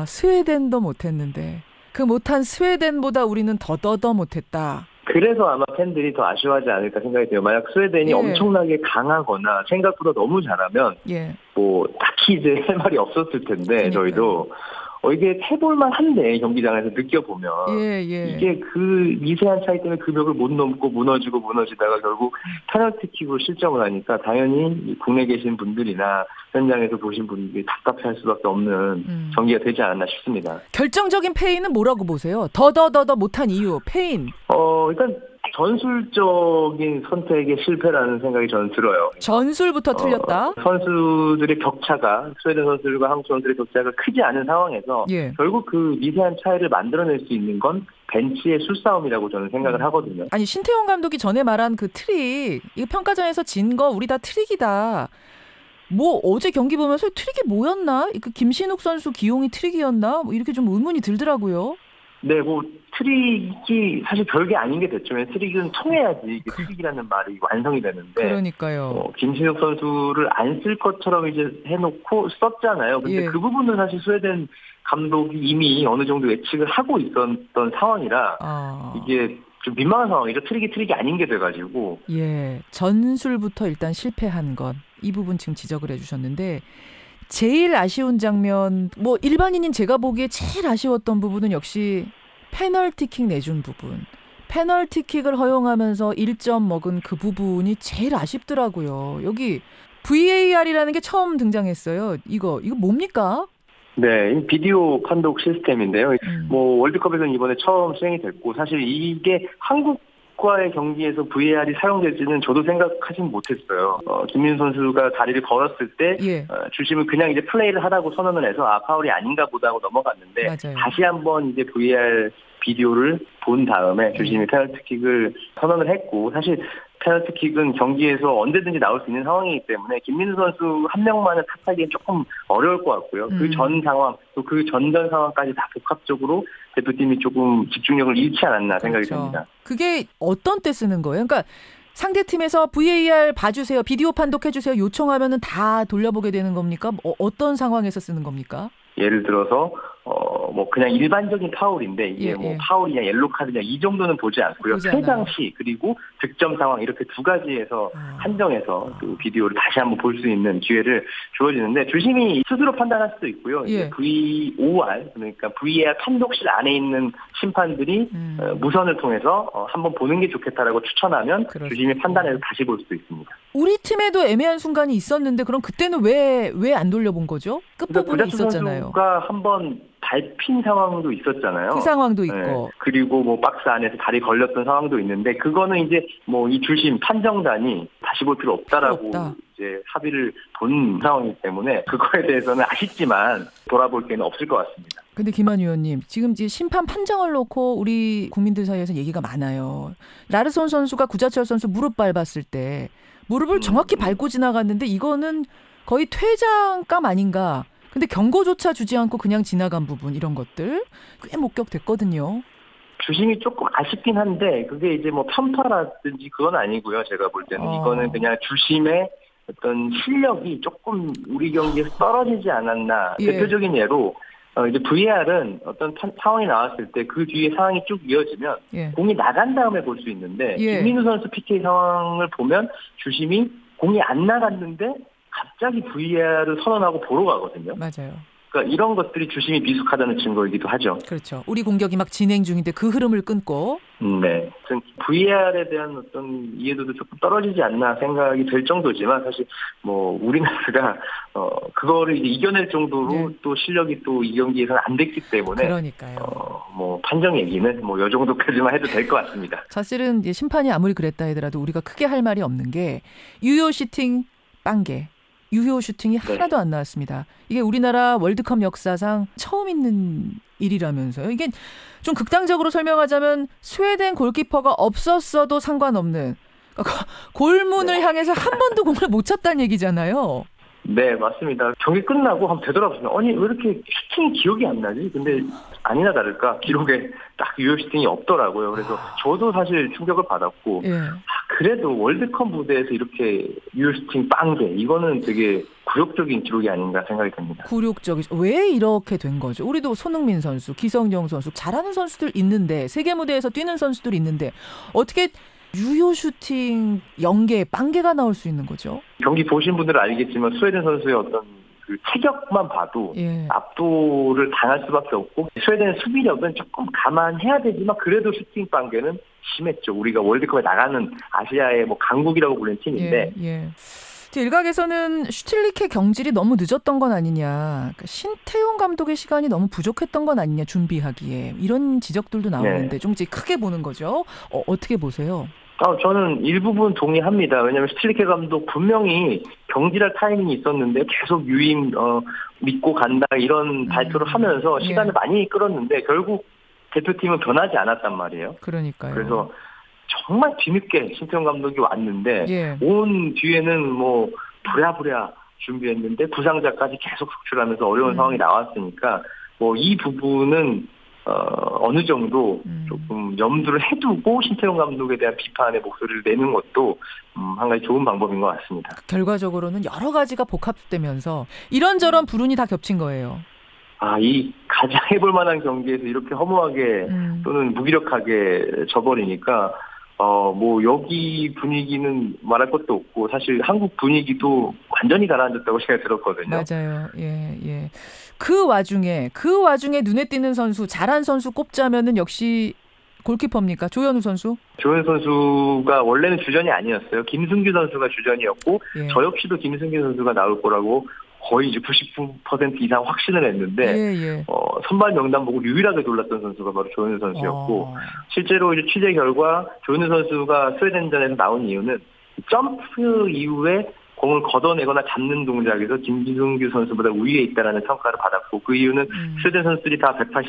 S2: 스웨덴도 못했는데 그 못한 스웨덴보다 우리는 더 못했다.
S9: 그래서 아마 팬들이 더 아쉬워하지 않을까 생각이 돼요. 만약 스웨덴이 엄청나게 강하거나 생각보다 너무 잘하면 뭐 딱히 이제 할 말이 없었을 텐데 그러니까요. 저희도 이게 해볼만 한데 경기장에서 느껴보면 이게 그 미세한 차이 때문에 그 벽을 못 넘고 무너지다가 결국 페널티킥으로 실점을 하니까 당연히 국내에 계신 분들이나 현장에서 보신 분들이 답답해할 수밖에 없는 경기가 되지 않았나 싶습니다.
S2: 결정적인 패인은 뭐라고 보세요? 더 못한 이유, 패인.
S9: 일단 전술적인 선택의 실패라는 생각이 저는 들어요.
S2: 전술부터 틀렸다?
S9: 선수들의 격차가, 스웨덴 선수들과 한국 선수들의 격차가 크지 않은 상황에서 결국 그 미세한 차이를 만들어낼 수 있는 건 벤치의 술싸움이라고 저는 생각을 하거든요.
S2: 아니, 신태용 감독이 전에 말한 그 트릭, 이 평가전에서 진 거 우리 다 트릭이다. 뭐 어제 경기 보면서 트릭이 뭐였나? 그 김신욱 선수 기용이 트릭이었나? 뭐 이렇게 좀 의문이 들더라고요.
S9: 네, 뭐 트릭이 사실 별게 아닌 게 됐죠. 트릭은 통해야지 이게 트릭이라는 말이 완성이 되는데.
S2: 그러니까요.
S9: 김신욱 선수를 안 쓸 것처럼 이제 해놓고 썼잖아요. 근데 그 부분은 사실 스웨덴 감독이 이미 어느 정도 예측을 하고 있었던 상황이라 이게 좀 민망한 상황이죠. 트릭이 아닌 게 돼가지고.
S2: 전술부터 일단 실패한 것. 이 부분 지금 지적을 해주셨는데 제일 아쉬운 장면, 뭐 일반인인 제가 보기에 제일 아쉬웠던 부분은 역시 페널티킥 내준 부분. 페널티킥을 허용하면서 1점 먹은 그 부분이 제일 아쉽더라고요. 여기 VAR이라는 게 처음 등장했어요. 이거 뭡니까?
S9: 네, 비디오 판독 시스템인데요. 뭐 월드컵에서는 이번에 처음 시행이 됐고 사실 이게 한국과의 경기에서 VAR이 사용될지는 저도 생각하진 못했어요. 김민수 선수가 다리를 걸었을 때 주심은 그냥 이제 플레이를 하라고 선언을 해서 파울이 아닌가 보다 하고 넘어갔는데
S2: 맞아요.
S9: 다시 한번 이제 VAR 비디오를 본 다음에 주심이 페널티킥을 선언을 했고 사실 페널티킥은 경기에서 언제든지 나올 수 있는 상황이기 때문에 김민수 선수 한 명만을 탓하기엔 조금 어려울 것 같고요. 그 전 상황 또 그 전전 상황까지 다 복합적으로 대표팀이 조금 집중력을 잃지 않았나 생각이 듭니다.
S2: 그게 어떤 때 쓰는 거예요? 그러니까 상대팀에서 VAR 봐주세요, 비디오 판독해주세요 요청하면은 다 돌려보게 되는 겁니까? 어떤 상황에서 쓰는 겁니까?
S9: 예를 들어서 뭐 그냥 일반적인 파울인데 이게 뭐 파울이냐 옐로 카드냐 이 정도는 보지 않고요. 퇴장시 그리고 득점 상황 이렇게 두 가지에서 한정해서 그 비디오를 다시 한번 볼 수 있는 기회를 주어지는데 주심이 스스로 판단할 수도 있고요. 이제 VOR 그러니까 VAR 판독실 안에 있는 심판들이 무선을 통해서 한번 보는 게 좋겠다라고 추천하면 주심이 판단해서 다시 볼 수도 있습니다.
S2: 우리 팀에도 애매한 순간이 있었는데 그럼 그때는 왜 안 돌려본 거죠? 끝부분에 있었잖아요.
S9: 선수가 한번 밟힌 상황도 있었잖아요.
S2: 그 상황도 있고.
S9: 네. 그리고 뭐 박스 안에서 다리 걸렸던 상황도 있는데 그거는 이제 뭐 이 주심 판정단이 다시 볼 필요 없다라고 이제 합의를 본 상황이기 때문에 그거에 대해서는 아쉽지만 돌아볼 게는 없을 것 같습니다.
S2: 근데 김한 의원님 지금 이제 심판 판정을 놓고 우리 국민들 사이에서 얘기가 많아요. 라르손 선수가 구자철 선수 무릎 밟았을 때 무릎을 정확히 밟고 지나갔는데 이거는 거의 퇴장감 아닌가. 근데 경고조차 주지 않고 그냥 지나간 부분 이런 것들 꽤 목격됐거든요.
S9: 주심이 조금 아쉽긴 한데 그게 이제 뭐 편파라든지 그건 아니고요. 제가 볼 때는 이거는 그냥 주심의 어떤 실력이 조금 우리 경기에서 떨어지지 않았나. 대표적인 예로 이제 VAR은 어떤 상황이 나왔을 때 그 뒤에 상황이 쭉 이어지면 공이 나간 다음에 볼 수 있는데 김민수 선수 PK 상황을 보면 주심이 공이 안 나갔는데 갑자기 VAR을 선언하고 보러 가거든요.
S2: 맞아요.
S9: 그러니까 이런 것들이 주심이 미숙하다는 증거이기도 하죠.
S2: 그렇죠. 우리 공격이 막 진행 중인데 그 흐름을 끊고.
S9: 네. VAR에 대한 어떤 이해도도 조금 떨어지지 않나 생각이 될 정도지만 사실 뭐 우리나라가 그거를 이제 이겨낼 정도로 또 실력이 또 이 경기에서는 안 됐기 때문에.
S2: 그러니까요.
S9: 뭐 판정 얘기는 뭐 이 정도까지만 해도 될 것 같습니다.
S2: 사실은 이제 심판이 아무리 그랬다 하더라도 우리가 크게 할 말이 없는 게 유효 슈팅 빵개. 유효 슈팅이 하나도 안 나왔습니다. 이게 우리나라 월드컵 역사상 처음 있는 일이라면서요. 이게 좀 극단적으로 설명하자면 스웨덴 골키퍼가 없었어도 상관없는 골문을 향해서 한 번도 공을 못 찼다는 얘기잖아요.
S9: 네, 맞습니다. 경기 끝나고 한번 되돌아보시면 아니 왜 이렇게 슈팅이 기억이 안 나지? 근데 아니나 다를까 기록에 딱 유효 슈팅이 없더라고요. 그래서 저도 사실 충격을 받았고 그래도 월드컵 무대에서 이렇게 유효 슈팅 빵개 이거는 되게 굴욕적인 기록이 아닌가 생각이 듭니다.
S2: 굴욕적이죠. 왜 이렇게 된 거죠? 우리도 손흥민 선수, 기성용 선수 잘하는 선수들 있는데 세계 무대에서 뛰는 선수들 있는데 어떻게 유효 슈팅 0개, 빵개가 나올 수 있는 거죠?
S9: 경기 보신 분들은 알겠지만 스웨덴 선수의 어떤 그 체격만 봐도 압도를 당할 수밖에 없고 스웨덴 수비력은 조금 감안해야 되지만 그래도 슈팅 빵개는 심했죠. 우리가 월드컵에 나가는 아시아의 뭐 강국이라고 불리는 팀인데
S2: 일각에서는 슈틸리케 경질이 너무 늦었던 건 아니냐. 그러니까 신태용 감독의 시간이 너무 부족했던 건 아니냐 준비하기에. 이런 지적들도 나오는데 좀 이제 크게 보는 거죠. 어떻게 보세요?
S9: 저는 일부분 동의합니다. 왜냐하면 슈틸리케 감독 분명히 경질할 타이밍이 있었는데 계속 유임 믿고 간다 이런 발표를 하면서 시간을 많이 끌었는데 결국 대표팀은 변하지 않았단 말이에요.
S2: 그러니까요.
S9: 그래서 정말 뒤늦게 신태용 감독이 왔는데 온 뒤에는 뭐 부랴부랴 준비했는데 부상자까지 계속 속출하면서 어려운 상황이 나왔으니까 뭐 이 부분은 어느 정도 조금 염두를 해두고 신태용 감독에 대한 비판의 목소리를 내는 것도 한 가지 좋은 방법인 것 같습니다.
S2: 결과적으로는 여러 가지가 복합되면서 이런저런 불운이 다 겹친 거예요.
S9: 이 가장 해볼 만한 경기에서 이렇게 허무하게 또는 무기력하게 져버리니까 뭐 여기 분위기는 말할 것도 없고 사실 한국 분위기도 완전히 가라앉았다고 제가 들었거든요.
S2: 맞아요. 예. 그 와중에 눈에 띄는 선수, 잘한 선수 꼽자면은 역시 골키퍼입니까? 조현우 선수?
S9: 조현우 선수가 원래는 주전이 아니었어요. 김승규 선수가 주전이었고 저 역시도 김승규 선수가 나올 거라고 거의 이제 99% 이상 확신을 했는데 선발 명단 보고 유일하게 놀랐던 선수가 바로 조현우 선수였고 실제로 이제 취재 결과 조현우 선수가 스웨덴전에서 나온 이유는 점프 이후에 공을 걷어내거나 잡는 동작에서 김승규 선수보다 우위에 있다라는 평가를 받았고 그 이유는 스웨덴 선수들이 다 188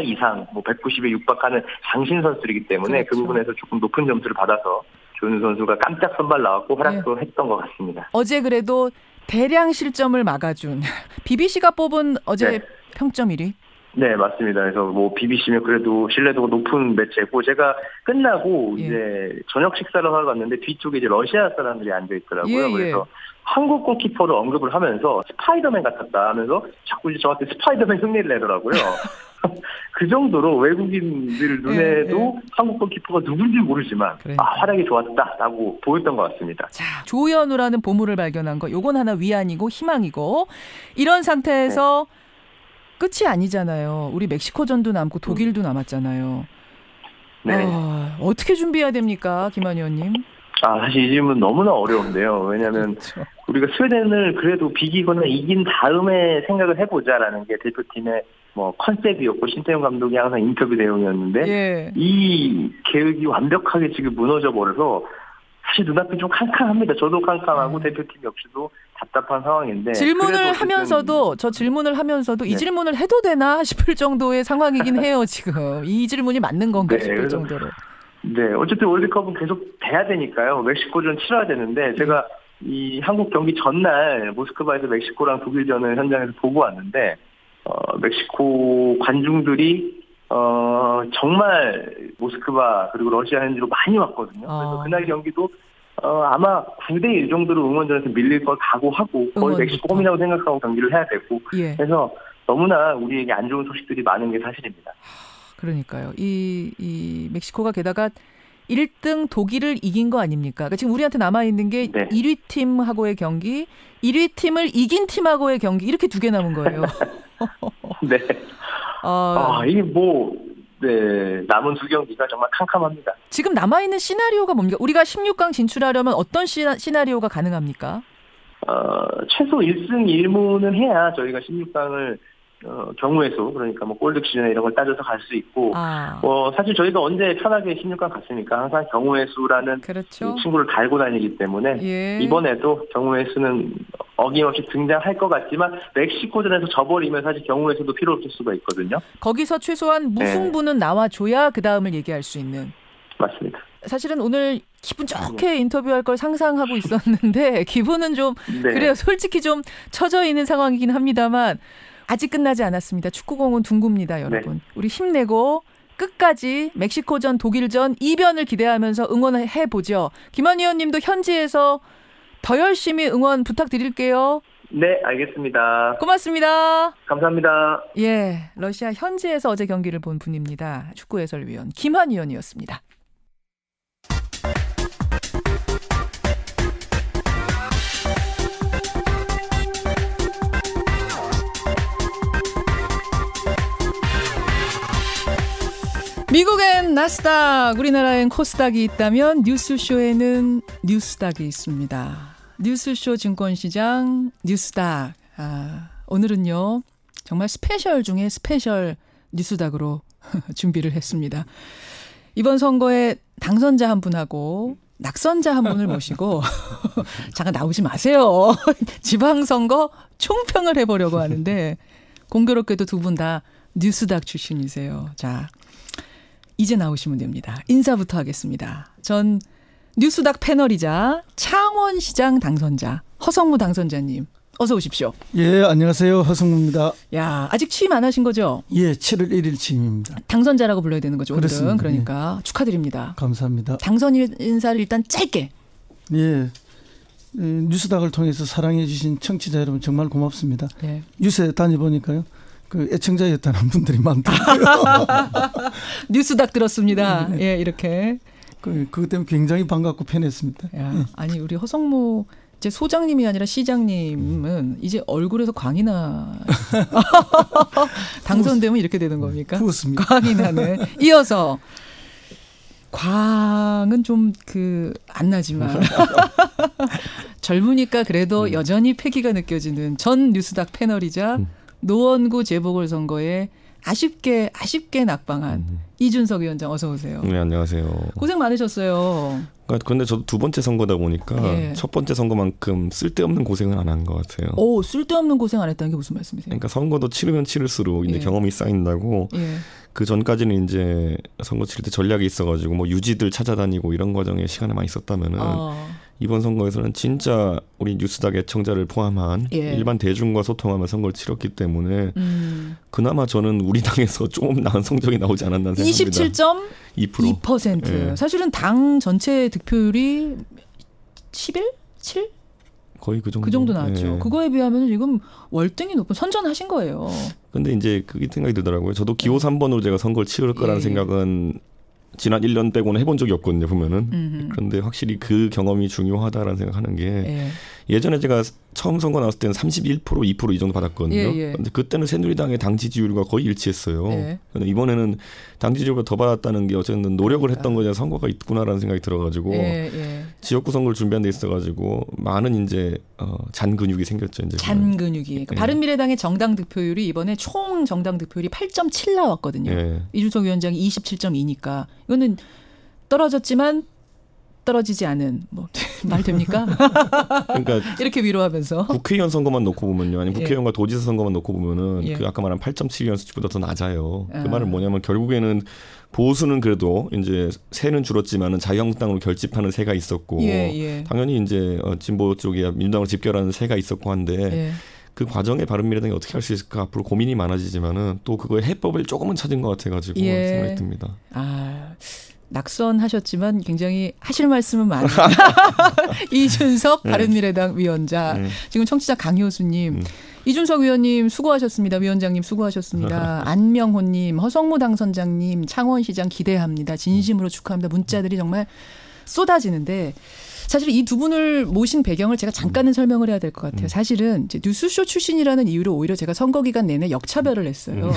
S9: 이상, 190에 육박하는 장신 선수들이기 때문에 그 부분에서 조금 높은 점수를 받아서 조현우 선수가 깜짝 선발 나왔고 활약도 했던 것 같습니다.
S2: 어제 그래도 대량 실점을 막아준 BBC가 뽑은 어제 평점 1위?
S9: 네, 맞습니다. 그래서 뭐 BBC면 그래도 신뢰도가 높은 매체고 제가 끝나고 이제 저녁 식사를 하러 갔는데 뒤쪽에 이제 러시아 사람들이 앉아 있더라고요. 그래서 한국 골키퍼를 언급을 하면서 스파이더맨 같았다 하면서 자꾸 이제 저한테 스파이더맨 흉내를 내더라고요. 그 정도로 외국인들 눈에도 한국 골키퍼가 누군지 모르지만 활약이 좋았다라고 보였던 것 같습니다.
S2: 자, 조현우라는 보물을 발견한 거, 요건 하나 위안이고 희망이고 이런 상태에서 끝이 아니잖아요. 우리 멕시코전도 남고 독일도 남았잖아요.
S9: 네.
S2: 어떻게 준비해야 됩니까, 김한 의원님?
S9: 사실 이 질문 너무나 어려운데요. 왜냐하면 우리가 스웨덴을 그래도 비기거나 이긴 다음에 생각을 해보자라는 게 대표팀의 뭐 컨셉이었고 신태용 감독이 항상 인터뷰 내용이었는데 이 계획이 완벽하게 지금 무너져 버려서 사실 눈앞이 좀 캄캄합니다. 저도 캄캄하고 대표팀 역시도 답답한 상황인데
S2: 질문을 하면서도 이 질문을 해도 되나 싶을 정도의 상황이긴 해요. 지금 이 질문이 맞는 건가 싶을 정도로.
S9: 네, 어쨌든 월드컵은 계속 돼야 되니까요. 멕시코전 치러야 되는데 제가 이 한국 경기 전날 모스크바에서 멕시코랑 독일전을 현장에서 보고 왔는데 멕시코 관중들이 정말 모스크바 그리고 러시아 현지로 많이 왔거든요. 그래서 그날 경기도 아마 9대1 정도로 응원전에서 밀릴 걸 각오하고 거의 멕시코 홈이라고 생각하고 경기를 해야 되고 그래서 너무나 우리에게 안 좋은 소식들이 많은 게 사실입니다.
S2: 그러니까요. 이 멕시코가 게다가 1등 독일을 이긴 거 아닙니까? 그러니까 지금 우리한테 남아있는 게 1위 팀하고의 경기, 1위 팀을 이긴 팀하고의 경기 이렇게 2개 남은 거예요.
S9: 네. 이게 남은 2경기가 정말 캄캄합니다.
S2: 지금 남아있는 시나리오가 뭡니까? 우리가 16강 진출하려면 어떤 시나리오가 가능합니까?
S9: 최소 1승 1무는 해야 저희가 16강을 경우의 수, 그러니까 뭐 골득실이나 이런 걸 따져서 갈 수 있고, 사실 저희가 언제 편하게 16강 갔습니까? 항상 경우의 수라는 친구를 달고 다니기 때문에 이번에도 경우의 수는 어김없이 등장할 것 같지만 멕시코전에서 져버리면 사실 경우의 수도 필요 없을 수가 있거든요.
S2: 거기서 최소한 무승부는 나와줘야 그 다음을 얘기할 수 있는.
S9: 맞습니다.
S2: 사실은 오늘 기분 좋게 인터뷰할 걸 상상하고 있었는데 기분은 좀 그래요. 솔직히 좀 처져 있는 상황이긴 합니다만 아직 끝나지 않았습니다. 축구공은 둥굽니다, 여러분. 우리 힘내고 끝까지 멕시코전, 독일전 2변을 기대하면서 응원해보죠. 김한 의원님도 현지에서 더 열심히 응원 부탁드릴게요.
S9: 네, 알겠습니다.
S2: 고맙습니다.
S9: 감사합니다.
S2: 러시아 현지에서 어제 경기를 본 분입니다. 축구 해설위원 김한 의원이었습니다. 미국엔 나스닥, 우리나라엔 코스닥이 있다면 뉴스쇼에는 뉴스닥이 있습니다. 뉴스쇼 증권시장 뉴스닥. 오늘은요 정말 스페셜 중에 스페셜 뉴스닥으로 준비를 했습니다. 이번 선거에 당선자 한 분하고 낙선자 한 분을 모시고 잠깐 나오지 마세요. 지방선거 총평을 해보려고 하는데 공교롭게도 두 분 다 뉴스닥 출신이세요. 자, 이제 나오시면 됩니다. 인사부터 하겠습니다. 전 뉴스닥 패널이자 창원시장 당선자 허성무 당선자님 어서 오십시오.
S10: 예, 안녕하세요. 허성무입니다.
S2: 야, 아직 취임 안 하신 거죠?
S10: 예, 7월 1일 취임입니다.
S2: 당선자라고 불러야 되는 거죠, 오늘은.
S10: 그렇습니다.
S2: 그러니까 축하드립니다.
S10: 감사합니다.
S2: 당선 인사를 일단 짧게.
S10: 예, 뉴스닥을 통해서 사랑해 주신 청취자 여러분 정말 고맙습니다. 뉴스에 다녀보니까요. 그 애청자였다는 분들이 많더라고요.
S2: 뉴스닥 들었습니다. 이렇게.
S10: 그것 때문에 굉장히 반갑고 편했습니다.
S2: 야, 아니 우리 허성무 이제 소장님이 아니라 시장님은 이제 얼굴에서 광이 나. 당선되면 이렇게 되는 겁니까?
S10: 부었습니다.
S2: 광이 나는. 이어서 광은 좀 안 나지만 젊으니까 그래도 여전히 패기가 느껴지는 전 뉴스닥 패널이자 노원구 재보궐선거에 아쉽게 낙방한 이준석 위원장 어서 오세요.
S11: 네, 안녕하세요.
S2: 고생 많으셨어요.
S11: 그런데 저도 두 번째 선거다 보니까
S2: 예.
S11: 첫 번째 선거만큼 쓸데없는 고생은 안 한 것 같아요.
S2: 오, 쓸데없는 고생 안 했다는 게 무슨 말씀이세요?
S11: 그러니까 선거도 치르면 치를수록 이제
S2: 예.
S11: 경험이 쌓인다고.
S2: 예.
S11: 그 전까지는 이제 선거 치를 때 전략이 있어가지고 뭐 유지들 찾아다니고 이런 과정에 시간을 많이 썼다면은 이번 선거에서는 진짜 우리 뉴스닥 애청자를 포함한
S2: 예.
S11: 일반 대중과 소통하며 선거를 치렀기 때문에 그나마 저는 우리 당에서 조금 나은 성적이 나오지 않았나 생각합니다.
S2: 27.2%.
S11: 예.
S2: 사실은 당 전체 득표율이 11? 7?
S11: 거의 그 정도.
S2: 그 정도 나왔죠.
S11: 예.
S2: 그거에 비하면 지금 월등히 높은 선전하신 거예요.
S11: 근데 이제 그게 생각이 들더라고요. 저도 기호 3번으로 제가 선거를 치를 거라는 생각은 지난 1년 빼고는 해본 적이 없거든요, 보면은. 그런데 확실히 그 경험이 중요하다라는 생각하는 게 예전에 제가 처음 선거 나왔을 때는 31%, 2% 이 정도 받았거든요. 그런데 그때는 새누리당의 당 지지율과 거의 일치했어요. 그런데 이번에는 당 지지율보다 더 받았다는 게 어쨌든 노력을 했던 거냐 선거가 있구나라는 생각이 들어가지고 지역구 선거를 준비한 데 있어가지고 많은 이제 잔 근육이 생겼죠. 이제
S2: 잔 근육이. 그러니까 바른미래당의 정당 득표율이 이번에 총 정당 득표율이 8.7 나왔거든요. 이준석 위원장이 27.2니까 이거는 떨어졌지만 떨어지지 않은 말 됩니까?
S11: 그러니까
S2: 이렇게 위로하면서
S11: 국회의원 선거만 놓고 보면요, 아니 국회의원과 도지사 선거만 놓고 보면은 그 아까 말한 8.7이라는 수치보다 더 낮아요. 그 말은 뭐냐면 결국에는 보수는 그래도 이제 세는 줄었지만은 자유한국당으로 결집하는 세가 있었고 당연히 이제 진보 쪽에 민주당으로 집결하는 세가 있었고 한데. 그 과정에 바른미래당이 어떻게 할 수 있을까 앞으로 고민이 많아지지만은 또 그거의 해법을 조금은 찾은 것 같아가지고 생각이 듭니다.
S2: 낙선하셨지만 굉장히 하실 말씀은 많아요. 이준석 바른미래당 위원장. 지금 청취자 강효수님. 이준석 위원님 수고하셨습니다. 위원장님 수고하셨습니다. 안명호님, 허성무 당선장님, 창원시장 기대합니다. 진심으로 축하합니다. 문자들이 정말 쏟아지는데 사실 이 두 분을 모신 배경을 제가 잠깐은 설명을 해야 될 것 같아요. 사실은 이제 뉴스쇼 출신이라는 이유로 오히려 제가 선거 기간 내내 역차별을 했어요.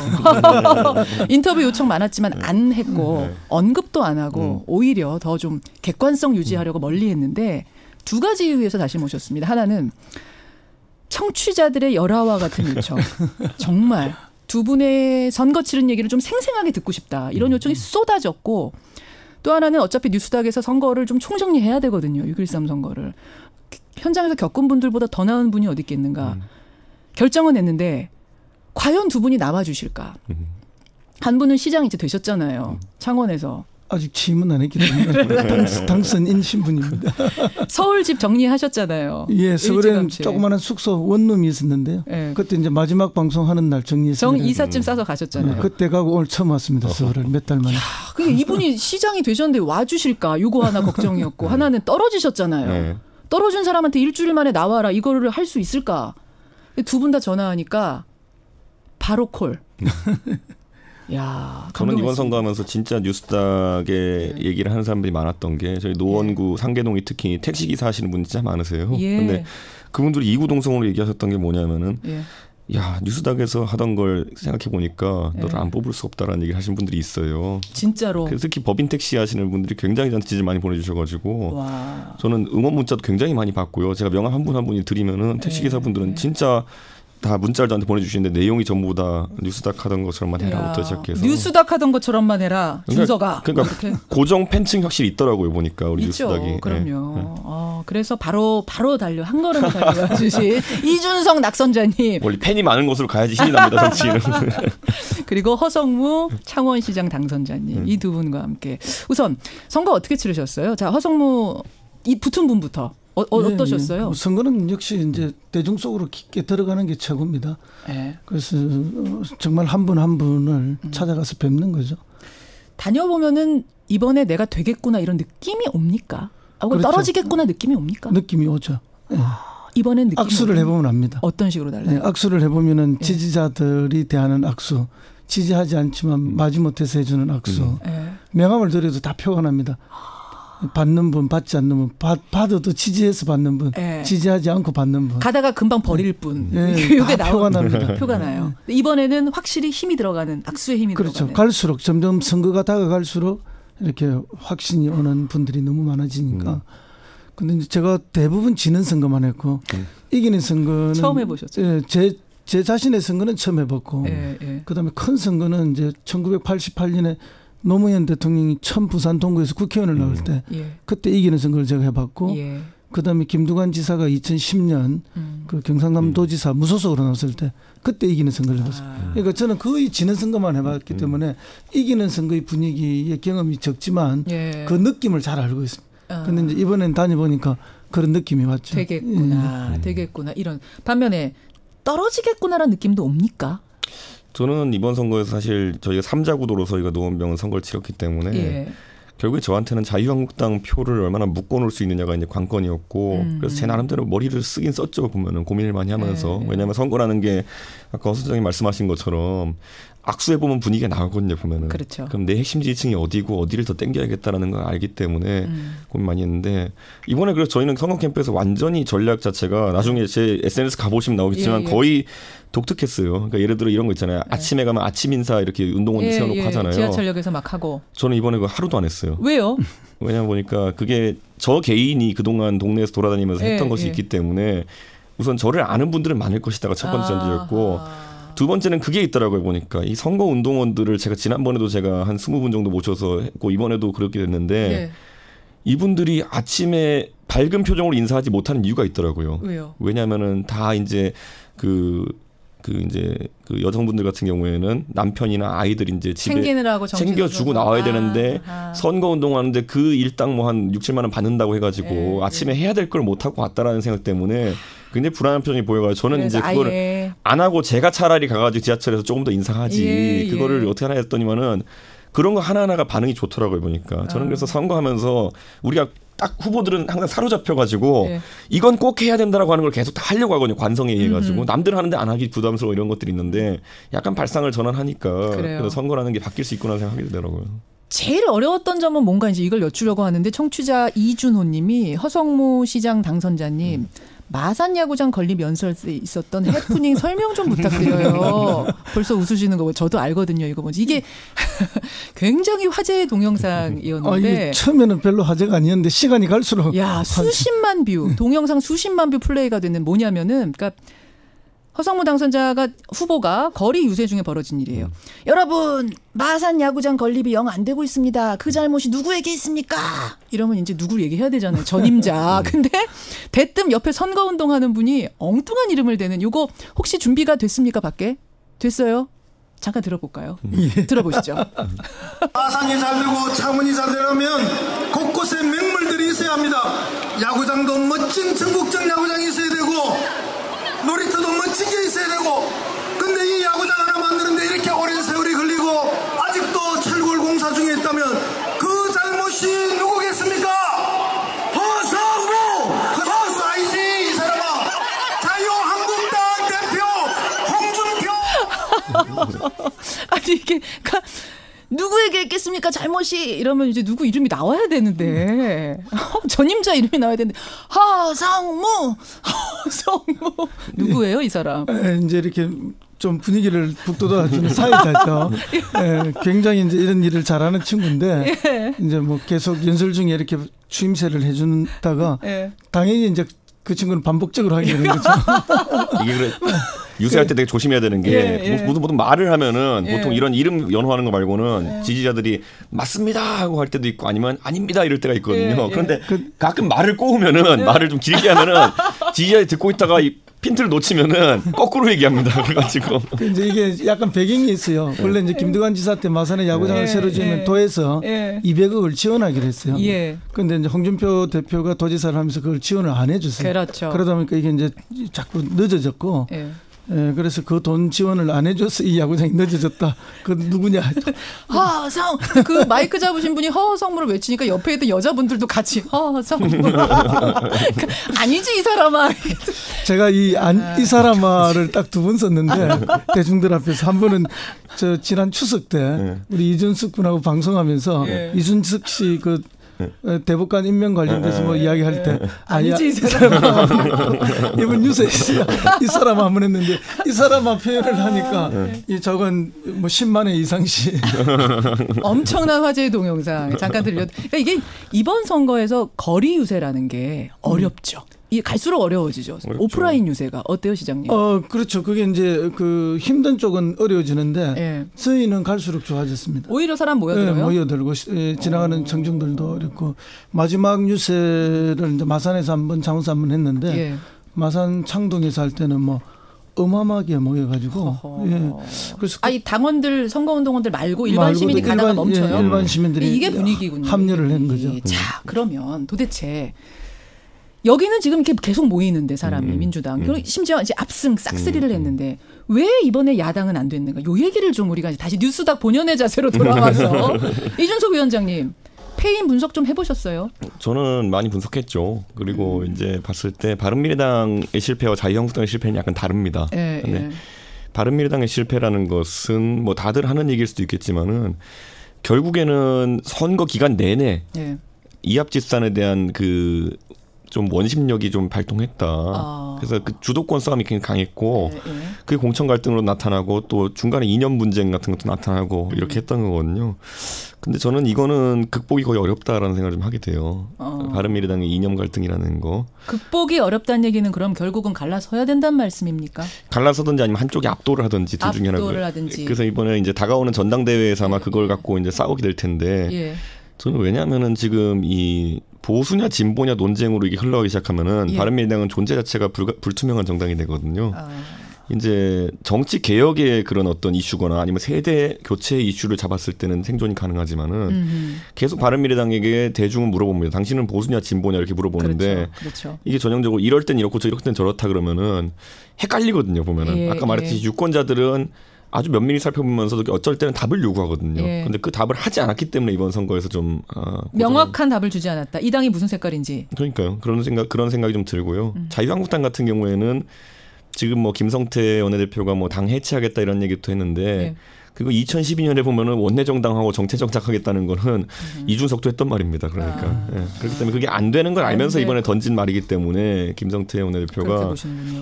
S2: 인터뷰 요청 많았지만 안 했고 언급도 안 하고 오히려 더 좀 객관성 유지하려고 멀리 했는데 두 가지 이유에서 다시 모셨습니다. 하나는 청취자들의 열화와 같은 요청. 정말 두 분의 선거 치른 얘기를 좀 생생하게 듣고 싶다. 이런 요청이 쏟아졌고 또 하나는 어차피 뉴스닥에서 선거를 좀 총정리해야 되거든요. 6.13 선거를. 현장에서 겪은 분들보다 더 나은 분이 어디 있겠는가. 결정은 했는데 과연 두 분이 나와주실까. 한 분은 시장 이제 되셨잖아요. 창원에서.
S10: 아직 취임은 안 했기 때문에 당선인 신분입니다.
S2: 서울 집 정리하셨잖아요.
S10: 예, 서울에는 조그마한 숙소 원룸이 있었는데요. 그때 이제 마지막 방송하는 날 정리했습니다.
S2: 정이사쯤 싸서 가셨잖아요.
S10: 그때 가고 오늘 처음 왔습니다. 서울을 몇 달 만에.
S2: 근데 이분이 시장이 되셨는데 와주실까? 요거 하나 걱정이었고 하나는 떨어지셨잖아요. 떨어진 사람한테 일주일 만에 나와라. 이거를 할 수 있을까? 두 분 다 전화하니까 바로 콜. 야,
S11: 저는 이번 선거하면서 진짜 뉴스닥에 얘기를 하는 사람들이 많았던 게 저희 노원구 상계동이 특히 택시기사 하시는 분이 진짜 많으세요. 근데 그분들이 이구동성으로 얘기하셨던 게 뭐냐면은 야, 뉴스닥에서 하던 걸 생각해 보니까 너를 안 뽑을 수 없다라는 얘기를 하신 분들이 있어요.
S2: 진짜로.
S11: 그래서 특히 법인 택시 하시는 분들이 굉장히 저한테 지지를 많이 보내주셔가지고 저는 응원 문자도 굉장히 많이 받고요. 제가 명함 한 분 한 분이 드리면은 택시기사분들은 진짜 다 문자를 저한테 보내주시는데 내용이 전부 다 뉴스닥 하던 것처럼만 해라부터 시작해서
S2: 뉴스닥 하던 것처럼만 해라. 준서가.
S11: 그러니까 고정 팬층이 확실히 있더라고요. 보니까 우리
S2: 있죠.
S11: 뉴스닥이.
S2: 그럼요. 그래서 바로 달려 한 걸음 달려 주신 이준석 낙선자님.
S11: 원래 팬이 많은 곳으로 가야지 힘이 납니다. 정치인은.
S2: 그리고 허성무 창원시장 당선자님. 이 두 분과 함께 우선 선거 어떻게 치르셨어요? 자, 허성무 이 붙은 분부터. 어떠셨어요?
S10: 선거는 역시 이제 대중 속으로 깊게 들어가는 게 최고입니다. 그래서 정말 한 분 한 분을 찾아가서 뵙는 거죠.
S2: 다녀보면은 이번에 내가 되겠구나 이런 느낌이 옵니까? 그렇죠. 떨어지겠구나 느낌이 옵니까?
S10: 느낌이 오죠.
S2: 이번엔 느낌이
S10: 악수를 해보면 압니다.
S2: 어떤 식으로 달라요?
S10: 악수를 해보면은 지지자들이 대하는 악수, 지지하지 않지만 마지못해서 해주는 악수, 명함을 드려도 다 표가 납니다. 받는 분, 받지 않는 분, 받아도 지지해서 받는 분, 예. 지지하지 않고 받는 분.
S2: 가다가 금방 버릴 분.
S10: 예,
S2: 이게
S10: 표가 납니다.
S2: 표가 나요. 이번에는 확실히 힘이 들어가는, 악수의 힘이
S10: 그렇죠.
S2: 들어가는.
S10: 갈수록 점점 선거가 다가갈수록 이렇게 확신이 오는 분들이 너무 많아지니까. 근데 이제 제가 대부분 지는 선거만 했고 이기는 선거는
S2: 처음 해보셨죠?
S10: 예, 제 자신의 선거는 처음 해봤고 그다음에 큰 선거는 이제 1988년에 노무현 대통령이 처음 부산 동구에서 국회의원을 나올 때 그때 이기는 선거를 제가 해봤고 그다음에 김두관 지사가 2010년 그 경상남도지사 무소속으로 나왔을 때 그때 이기는 선거를 해봤어요. 그러니까 저는 거의 지는 선거만 해봤기 때문에 이기는 선거의 분위기의 경험이 적지만 그 느낌을 잘 알고 있습니다. 근데 이제 이번엔 다녀보니까 그런 느낌이 왔죠.
S2: 되겠구나. 되겠구나. 이런 반면에 떨어지겠구나라는 느낌도 옵니까?
S11: 저는 이번 선거에서 사실 저희가 3자 구도로서 저희가 노원병은 선거를 치렀기 때문에 결국에 저한테는 자유한국당 표를 얼마나 묶어놓을 수 있느냐가 이제 관건이었고 그래서 제 나름대로 머리를 쓰긴 썼죠. 보면은 고민을 많이 하면서 왜냐하면 선거라는 게 아까 허 선생님이 말씀하신 것처럼 악수해보면 분위기가 나오거든요. 보면은.
S2: 그렇죠.
S11: 그럼 내 핵심 지지층이 어디고 어디를 더 땡겨야겠다라는 걸 알기 때문에 고민 많이 했는데 이번에 그래서 저희는 선거 캠프에서 완전히 전략 자체가 나중에 제 SNS 가보시면 나오겠지만 거의 독특했어요. 그러니까 예를 들어 이런 거 있잖아요. 아침에 가면 아침 인사 이렇게 운동원 세워놓고 하잖아요.
S2: 지하철역에서 막 하고.
S11: 저는 이번에 그거 하루도 안 했어요.
S2: 왜요?
S11: 왜냐면 보니까 그게 저 개인이 그동안 동네에서 돌아다니면서 했던 것이 있기 때문에 우선 저를 아는 분들은 많을 것이다가 첫 번째 전제였고 두 번째는 그게 있더라고요. 보니까 이 선거 운동원들을 제가 지난번에도 제가 한 20분 정도 모셔서 했고 이번에도 그렇게 됐는데 이분들이 아침에 밝은 표정으로 인사하지 못하는 이유가 있더라고요.
S2: 왜요?
S11: 왜냐하면은 다 이제 그 여성분들 같은 경우에는 남편이나 아이들 이제 집에 챙겨주고 나와야 되는데 선거 운동하는데 그 일당 뭐 한 6, 7만 원 받는다고 해가지고 아침에 해야 될 걸 못 하고 왔다라는 생각 때문에 굉장히 불안한 표정이 보여가지고 저는 이제 그거를 안 하고 제가 차라리 가가지고 지하철에서 조금 더 인사하지 그거를 어떻게 하나 했더니만은 그런 거 하나하나가 반응이 좋더라고요 보니까. 저는 그래서 선거하면서 우리가 딱 후보들은 항상 사로잡혀가지고 이건 꼭 해야 된다라고 하는 걸 계속 다 하려고 하거든요. 관성에 의해가지고 남들 하는데 안 하기 부담스러워 이런 것들이 있는데 약간 발상을 전환하니까 그래서 선거라는 게 바뀔 수 있구나 생각하게 되더라고요.
S2: 제일 어려웠던 점은 뭔가 이제 이걸 여쭈려고 하는데 청취자 이준호님이 허성무 시장 당선자님 마산 야구장 건립 연설에 있었던 해프닝 설명 좀 부탁드려요. 벌써 웃으시는 거 저도 알거든요. 이거 뭐지? 이게 굉장히 화제의 동영상이었는데
S10: 처음에는 별로 화제가 아니었는데 시간이 갈수록
S2: 수십만 뷰, 동영상 수십만 뷰 플레이가 되는 뭐냐면은 그러니까 허성무 당선자가 후보가 거리 유세 중에 벌어진 일이에요. 여러분 마산 야구장 건립이 영 안 되고 있습니다. 그 잘못이 누구에게 있습니까? 이러면 이제 누구를 얘기해야 되잖아요. 전임자. 근데 대뜸 옆에 선거운동하는 분이 엉뚱한 이름을 대는 요거 혹시 준비가 됐습니까? 밖에? 됐어요? 잠깐 들어볼까요? 들어보시죠.
S12: 마산이 잘 되고 창원이 잘 되려면 곳곳에 맹물들이 있어야 합니다. 야구장도 멋진 전국적 야구장이 있어야 되고 놀이터도 멋지게 있어야 되고 근데 이 야구장 하나 만드는데 이렇게 오랜 세월이 걸리고 아직도 철골 공사 중에 있다면 그 잘못이 누구겠습니까? 허성무! 허수 아니지 이 사람아! 자유한국당 대표 홍준표!
S2: 아니 이게 누구에게 있겠습니까 잘못이 이러면 이제 누구 이름이 나와야 되는데 전임자 이름이 나와야 되는데 허성무 누구예요 이 사람?
S10: 이제 이렇게 좀 분위기를 북돋아주는 사회자죠. 굉장히 이제 이런 일을 잘하는 친구인데 이제 뭐 계속 연설 중에 이렇게 추임새를 해준다가 당연히 이제 그 친구는 반복적으로 하게 되는 거죠.
S11: 이게 그래. 유세할 때 되게 조심해야 되는 게 무슨 말을 하면은 보통 이런 이름 연호하는 거 말고는 지지자들이 맞습니다 하고 할 때도 있고 아니면 아닙니다 이럴 때가 있거든요. 그런데 가끔 말을 꼬우면은 말을 좀 길게 하면은 지지자들이 듣고 있다가 이 핀트를 놓치면은 거꾸로 얘기합니다. 그래가지고
S10: 이제 이게 약간 배경이 있어요. 원래 이제 김두관 지사 때 마산에 야구장을 새로 지으면 도에서 200억을 지원하기로 했어요. 그런데 이제 홍준표 대표가 도지사를 하면서 그걸 지원을 안 해줬어요.
S2: 그렇죠.
S10: 그러다 보니까 이게 이제 자꾸 늦어졌고. 그래서 그 돈 지원을 안 해줘서 이 야구장이 늦어졌다. 그 누구냐?
S2: 허성 그 마이크 잡으신 분이 허성무를 외치니까 옆에 있던 여자분들도 같이 허성무 아니지 이 사람아.
S10: 제가 이 사람아를 딱 두 번 썼는데 대중들 앞에서 한 번은 저 지난 추석 때 우리 이준석 군하고 방송하면서 이준석 씨 그 대법관 임명 관련돼서 뭐 이야기할 때
S2: 아니지 이 사람
S10: 이번 뉴스에 이 사람 한번 했는데 이 사람만 표현을 하니까 이 저건 뭐 10만 회 이상씩
S2: 엄청난 화제의 동영상 잠깐 그러니까 이게 이번 선거에서 거리 유세라는 게 어렵죠. 이게 갈수록 어려워지죠. 어렵죠. 오프라인 유세가 어때요, 시장님?
S10: 그렇죠. 그게 이제 그 힘든 쪽은 어려워지는데 저희는 갈수록 좋아졌습니다.
S2: 오히려 사람 모여들어요?
S10: 모여들고 지나가는 청중들도 어렵고 마지막 유세를 이제 마산에서 한번 장소 한번 했는데 마산 창동에서 할 때는 뭐 어마어마하게 모여가지고
S2: 그래서 이 당원들 선거운동원들 말고 일반 시민이 가다가 멈춰요.
S10: 일반 시민들이
S2: 이게 분위기군요.
S10: 합류를 한 거죠.
S2: 자, 그러면 도대체 여기는 지금 이렇게 계속 모이는데 사람이 민주당 심지어 이제 압승 싹쓸이를 했는데 왜 이번에 야당은 안 됐는가? 요 얘기를 좀 우리가 다시 뉴스닥 본연의 자세로 돌아와서 이준석 위원장님 패인 분석 좀 해보셨어요?
S11: 저는 많이 분석했죠. 그리고 이제 봤을 때 바른미래당의 실패와 자유한국당의 실패는 약간 다릅니다. 근데 바른미래당의 실패라는 것은 뭐 다들 하는 얘기일 수도 있겠지만은 결국에는 선거 기간 내내 이합집산에 대한 그 좀 원심력이 좀 발동했다. 그래서 그 주도권 싸움이 굉장히 강했고 그게 공천 갈등으로 나타나고 또 중간에 이념 분쟁 같은 것도 나타나고 이렇게 했던 거거든요. 근데 저는 이거는 극복이 거의 어렵다라는 생각을 좀 하게 돼요. 바른미래당의 이념 갈등이라는 거.
S2: 극복이 어렵다는 얘기는 그럼 결국은 갈라서야 된다는 말씀입니까?
S11: 갈라서든지 아니면 한쪽이 압도를 하든지 둘 중에 하나고요. 그래서 이번에 이제 다가오는 전당대회에서 아마 그걸 갖고 이제 싸우게 될 텐데 저는 왜냐하면은 지금 이 보수냐 진보냐 논쟁으로 이게 흘러가기 시작하면은 바른미래당은 존재 자체가 불투명한 정당이 되거든요. 이제 정치 개혁의 그런 어떤 이슈거나 아니면 세대 교체 이슈를 잡았을 때는 생존이 가능하지만은 계속 바른미래당에게 대중은 물어봅니다. 당신은 보수냐 진보냐 이렇게 물어보는데
S2: 그렇죠.
S11: 이게 전형적으로 이럴 땐 이렇고 저럴 땐 저렇다 그러면은 헷갈리거든요. 보면은 아까 말했듯이 유권자들은 아주 면밀히 살펴보면서도 어쩔 때는 답을 요구하거든요. 그런데 그 답을 하지 않았기 때문에 이번 선거에서 좀
S2: 명확한 답을 주지 않았다. 이 당이 무슨 색깔인지.
S11: 그러니까요. 그런 생각이 좀 들고요. 자유한국당 같은 경우에는 지금 뭐 김성태 원내대표가 뭐 당 해체하겠다 이런 얘기도 했는데 그거 2012년에 보면은 원내 정당하고 정체 정착하겠다는 거는 이준석도 했던 말입니다. 그러니까 그렇기 때문에 그게 안 되는 걸 알면서 이번에 던진 말이기 때문에 김성태 원내대표가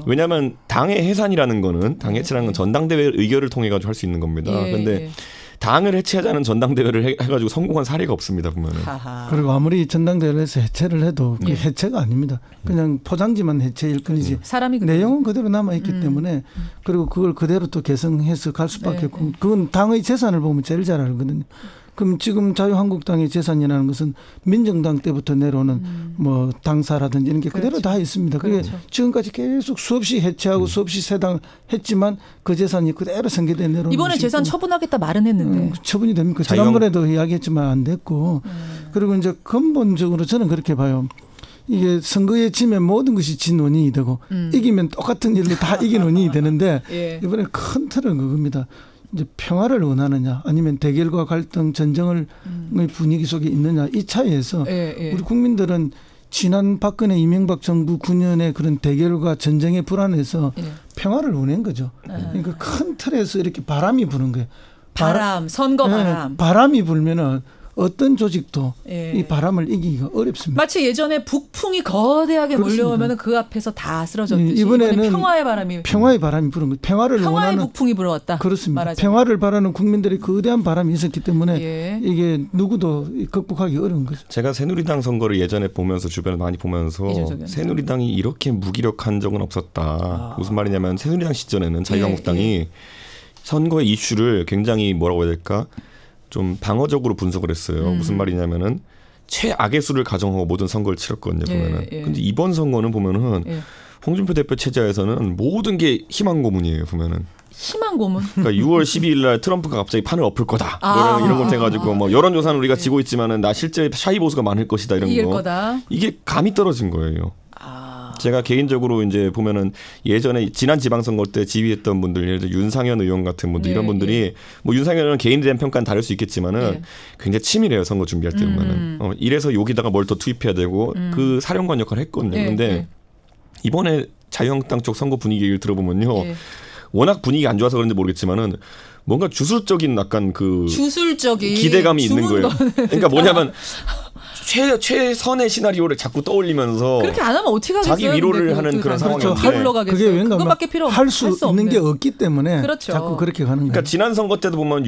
S11: 왜냐하면 당의 해산이라는 거는 당 해체라는 건 전당대회 의결을 통해 가지고 할 수 있는 겁니다. 그런데 당을 해체하자는 전당대회를 해가지고 성공한 사례가 없습니다. 보면은.
S10: 그리고 아무리 전당대회를 해서 해체를 해도 그게 해체가 아닙니다. 그냥 포장지만 해체일 뿐이지
S2: 사람이
S10: 내용은 그대로 남아있기 때문에 그리고 그걸 그대로 또 개성해서 갈 수밖에 없고 그건 당의 재산을 보면 제일 잘 알거든요. 그럼 지금 자유한국당의 재산이라는 것은 민정당 때부터 내려오는 뭐 당사라든지 이런 게 그대로 다 있습니다. 그게 지금까지 계속 수없이 해체하고 수없이 세당 했지만 그 재산이 그대로 생계돼 내려오는
S2: 이번에 재산 처분하겠다 말은 했는데.
S10: 처분이 됩니까? 지난번에도 이야기했지만 안 됐고 그리고 이제 근본적으로 저는 그렇게 봐요. 이게 선거에 지면 모든 것이 진 원인이 되고 이기면 똑같은 일로 다 이긴 원인이 되는데 이번에 큰 틀은 그겁니다. 이제 평화를 원하느냐 아니면 대결과 갈등 전쟁의 분위기 속에 있느냐 이 차이에서 우리 국민들은 지난 박근혜 이명박 정부 9년의 그런 대결과 전쟁의 불안에서 평화를 원한 거죠. 그러니까 큰 틀에서 이렇게 바람이 부는 거예요.
S2: 선거 바람.
S10: 바람이 불면은 어떤 조직도 이 바람을 이기기가 어렵습니다.
S2: 마치 예전에 북풍이 거대하게 몰려오면 그 앞에서 다 쓰러졌듯이 이번에는 평화의 바람이
S10: 부는 거예요. 평화의
S2: 원하는 북풍이 불어왔다.
S10: 그렇습니다. 말하자면. 평화를 바라는 국민들의 거대한 바람이 있었기 때문에 이게 누구도 극복하기 어려운 거죠.
S11: 제가 새누리당 선거를 예전에 보면서 주변을 많이 보면서 새누리당이 이렇게 무기력한 적은 없었다. 무슨 말이냐면 새누리당 시절에는 자유한국당이 선거의 이슈를 굉장히 뭐라고 해야 될까? 좀 방어적으로 분석을 했어요. 무슨 말이냐면은 최악의 수를 가정하고 모든 선거를 치렀거든요. 보면은. 근데 이번 선거는 보면은 홍준표 대표 체제에서는 모든 게 희망 고문이에요. 보면은.
S2: 희망 고문.
S11: 그러니까 6월 12일 날 트럼프가 갑자기 판을 엎을 거다. 이런 것 해가지고 뭐 여론조사는 우리가 지고 있지만은 나 실제 샤이 보수가 많을 것이다 이런
S2: 이길
S11: 거.
S2: 거다.
S11: 이게 감이 떨어진 거예요. 제가 개인적으로 이제 보면은 예전에 지난 지방선거 때 지휘했던 분들, 예를 들어 윤상현 의원 같은 분들 이런 분들이 뭐 윤상현 의원은 개인에 대한 평가는 다를 수 있겠지만은 굉장히 치밀해요. 선거 준비할 때 보면은. 이래서 여기다가 뭘 더 투입해야 되고 그 사령관 역할을 했거든요. 그런데 이번에 자유한국당 쪽 선거 분위기를 들어보면요. 워낙 분위기 안 좋아서 그런지 모르겠지만은 뭔가 주술적인 약간 그
S2: 주술적인
S11: 기대감이 있는 거예요. 그러니까 뭐냐면 최선의 시나리오를 자꾸 떠올리면서
S2: 그렇게 안 하면 어떻게 하겠어요?
S11: 자기 위로를 하는 그런 상황이었는데
S2: 그게 왠가 그거밖에 필요
S10: 할 수 있는 게 없기 때문에
S2: 그렇죠.
S10: 자꾸 그렇게 가는 거예요.
S11: 그러니까 지난 선거 때도 보면